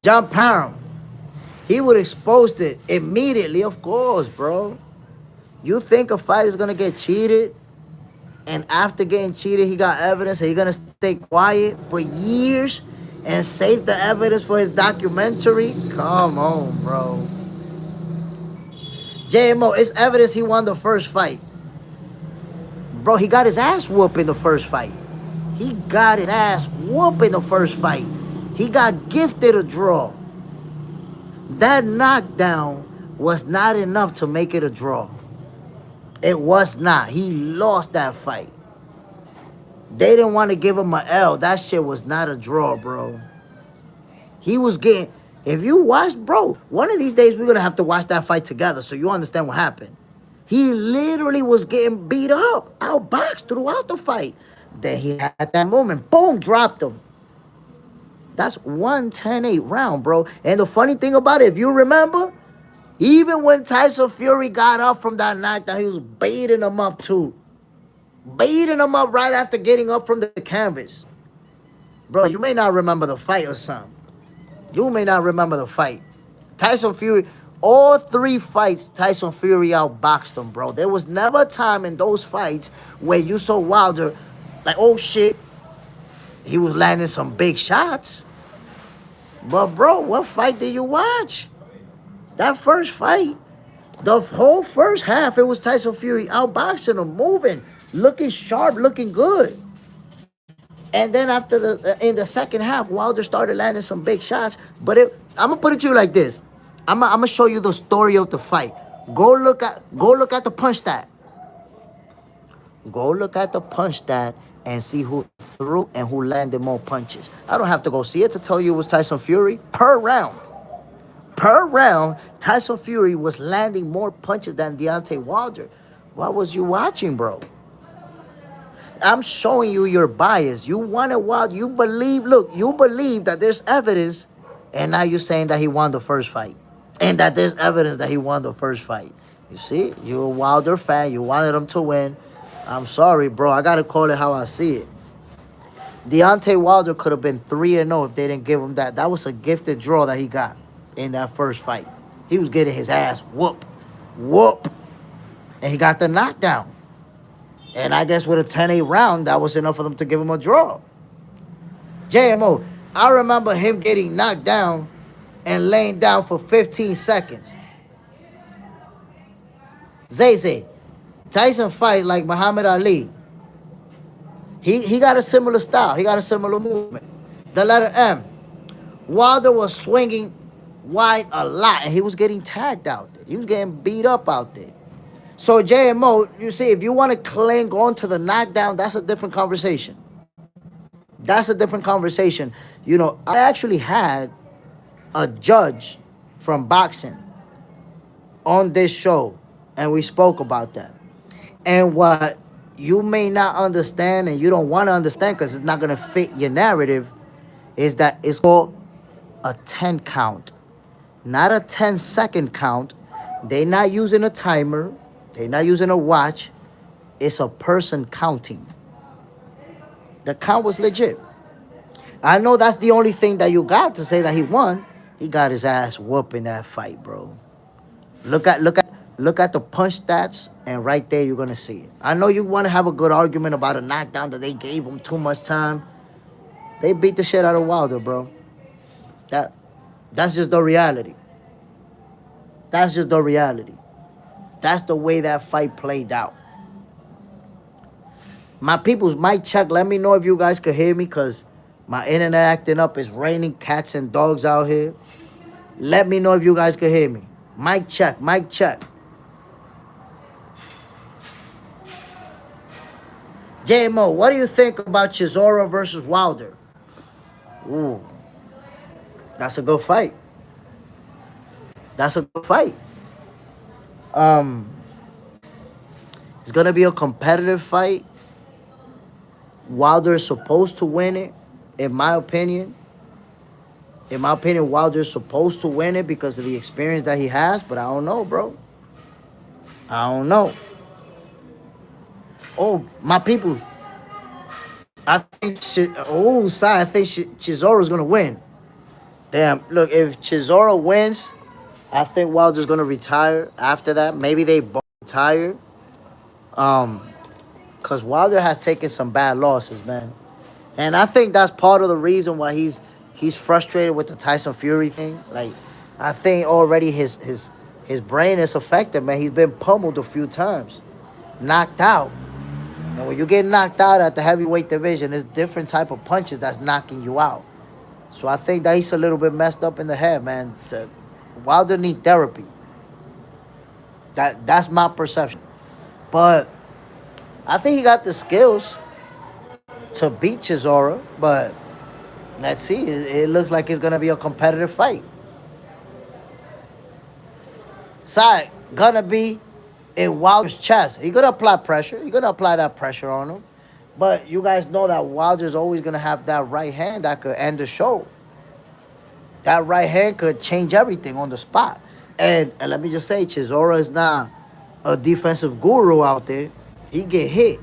John Parham, he would expose it immediately, of course, bro. You think a fighter is going to get cheated, and after getting cheated, he got evidence, and he's going to stay quiet for years and save the evidence for his documentary? Come on, bro. JMO, it's evidence he won the first fight. Bro, he got his ass whooped in the first fight. He got his ass whooped in the first fight. He got gifted a draw. That knockdown was not enough to make it a draw. It was not. He lost that fight. They didn't want to give him an L. That shit was not a draw, bro. He was getting... If you watch, bro, one of these days we're going to have to watch that fight together so you understand what happened. He literally was getting beat up, outboxed throughout the fight. Then he had that moment, boom, dropped him. That's 110-8 round, bro. And the funny thing about it, if you remember, even when Tyson Fury got up from that knockdown, he was beating him up too. Beating him up right after getting up from the canvas. Bro, you may not remember the fight or something. You may not remember the fight. Tyson Fury... All three fights, Tyson Fury outboxed him, bro. There was never a time in those fights where you saw Wilder like, oh, shit, he was landing some big shots. But, bro, what fight did you watch? That first fight, the whole first half, it was Tyson Fury outboxing him, moving, looking sharp, looking good. And then after in the second half, Wilder started landing some big shots. But I'm going to put it to you like this. I'm gonna show you the story of the fight. Go look at the punch stat. Go look at the punch stat and see who threw and who landed more punches. I don't have to go see it to tell you it was Tyson Fury per round. per round, Tyson Fury was landing more punches than Deontay Wilder. What was you watching, bro? I'm showing you your bias. You want to Wilder. You believe, look, you believe that there's evidence, and now you're saying that he won the first fight. And that there's evidence that he won the first fight. You see, you're a Wilder fan. You wanted him to win. I'm sorry, bro. I got to call it how I see it. Deontay Wilder could have been 3-0 if they didn't give him that. That was a gifted draw that he got in that first fight. He was getting his ass whoop. And he got the knockdown. And I guess with a 10-8 round, that was enough for them to give him a draw. JMO, I remember him getting knocked down and laying down for 15 seconds. Zay, Tyson fight like Muhammad Ali. He got a similar style. He got a similar movement. The letter M. Wilder was swinging wide a lot, and he was getting tagged out there. He was getting beat up out there. So, JMO, you see, if you want to cling on to the knockdown, that's a different conversation. That's a different conversation. You know, I actually had a judge from boxing on this show, and we spoke about that. And what you may not understand, and you don't want to understand because it's not going to fit your narrative, is that it's called a 10 count, not a 10-second count. They're not using a timer. They're not using a watch. It's a person counting. The count was legit. I know that's the only thing that you got to say that he won. He got his ass whooping that fight, bro. Look at the punch stats, and right there you're gonna see it. I know you want to have a good argument about a knockdown that they gave him too much time. They beat the shit out of Wilder, bro. That's just the reality. That's just the reality. That's the way that fight played out. My people's mic check. Let me know if you guys could hear me, because my internet acting up. It's raining cats and dogs out here. Let me know if you guys could hear me. Mic check, mic check. JMO, what do you think about Chisora versus Wilder? Ooh, that's a good fight. That's a good fight. It's gonna be a competitive fight. Wilder is supposed to win it, in my opinion. In my opinion, Wilder is supposed to win it because of the experience that he has, but I don't know, bro. I don't know. Oh, my people. I think I think Chisora's gonna win. Damn, look, if Chisora wins, I think Wilder's gonna retire after that. Maybe they both retire. Because Wilder has taken some bad losses, man. And I think that's part of the reason why he's frustrated with the Tyson Fury thing. Like, I think already his brain is affected, man. He's been pummeled a few times, knocked out. And when you get knocked out at the heavyweight division, it's different type of punches that's knocking you out. So I think that he's a little bit messed up in the head, man. Wilder need therapy. That's my perception. But I think he got the skills to beat Chisora, but let's see. It looks like it's going to be a competitive fight. Side, gonna be in Wilder's chest. He's going to apply pressure. He's going to apply that pressure on him. But you guys know that Wilder's always going to have that right hand that could end the show. That right hand could change everything on the spot. And let me just say, Chisora is not a defensive guru out there. He get hit.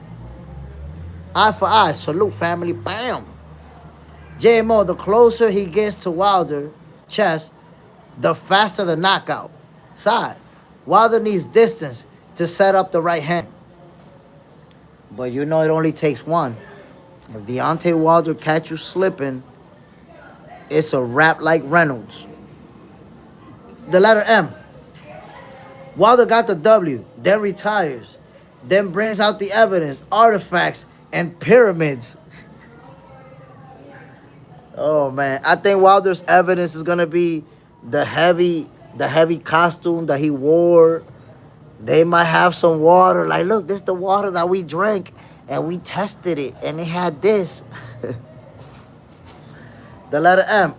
Eye for eye. Salute, family. Bam. JMO, the closer he gets to Wilder chest, the faster the knockout. Side. Wilder needs distance to set up the right hand. But you know it only takes one. If Deontay Wilder catch you slipping, it's a wrap like Reynolds. The letter M. Wilder got the W, then retires, then brings out the evidence, artifacts, and pyramids. Oh, man. I think Wilder's evidence is going to be the heavy costume that he wore. They might have some water. Like, look, this is the water that we drank, and we tested it, and it had this. The letter M.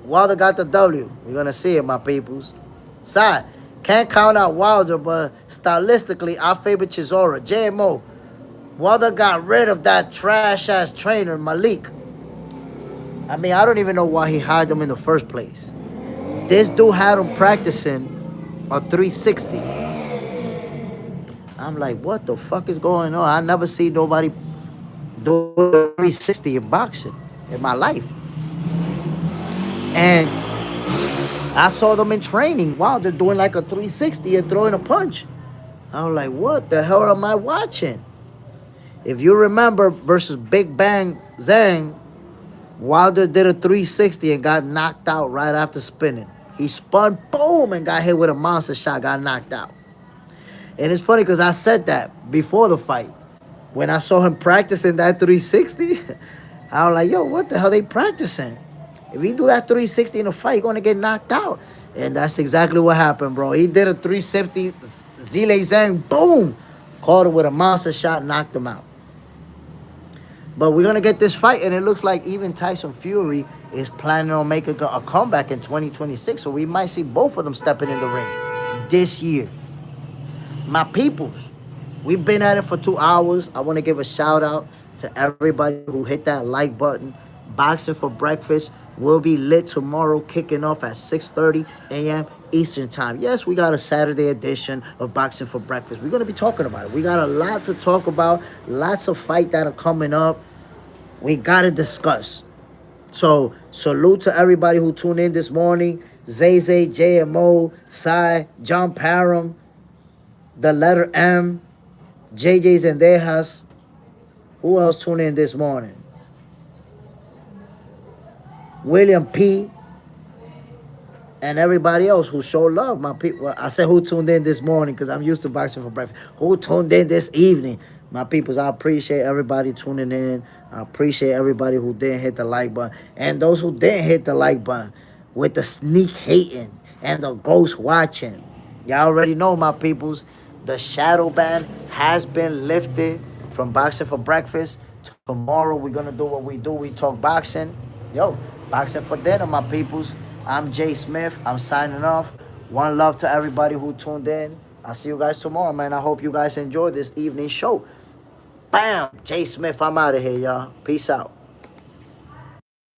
Wilder got the W. We're gonna see it, my peoples. Side. Can't count out Wilder, but stylistically, I favor Chisora. JMO. Wilder got rid of that trash-ass trainer, Malik. I mean, I don't even know why he hired him in the first place. This dude had him practicing a 360. I'm like, what the fuck is going on? I never see nobody do a 360 in boxing in my life. And I saw them in training. Wow, they're doing like a 360 and throwing a punch. I was like, what the hell am I watching? If you remember versus Big Bang Zhang, Wilder did a 360 and got knocked out right after spinning. He spun, boom, and got hit with a monster shot, got knocked out. And it's funny because I said that before the fight. When I saw him practicing that 360, I was like, yo, what the hell they practicing? If he do that 360 in a fight, he's going to get knocked out. And that's exactly what happened, bro. He did a 360, Zhilei Zhang, boom, caught him with a monster shot, knocked him out. But we're going to get this fight, and it looks like even Tyson Fury is planning on making a comeback in 2026. So we might see both of them stepping in the ring this year. My peoples, we've been at it for 2 hours. I want to give a shout out to everybody who hit that like button. Boxing for Breakfast will be lit tomorrow, kicking off at 6:30 a.m. Eastern Time. Yes, we got a Saturday edition of Boxing for Breakfast. We're going to be talking about it. We got a lot to talk about, lots of fights that are coming up. We got to discuss. So, salute to everybody who tuned in this morning. Zay, JMO, Sai, John Parham, the letter M, JJ's and Dejas. Who else tuned in this morning? William P. And everybody else who showed love. My people. Well, I said who tuned in this morning because I'm used to Boxing for Breakfast. Who tuned in this evening? My peoples, I appreciate everybody tuning in. I appreciate everybody who didn't hit the like button. And those who didn't hit the like button with the sneak hating and the ghost watching. Y'all already know, my peoples, the shadow ban has been lifted from Boxing for Breakfast. Tomorrow we're going to do what we do. We talk boxing. Yo, boxing for dinner, my peoples. I'm Jay Smith. I'm signing off. One love to everybody who tuned in. I'll see you guys tomorrow, man. I hope you guys enjoy this evening show. Bam! Jay Smith, I'm out of here, y'all. Peace out.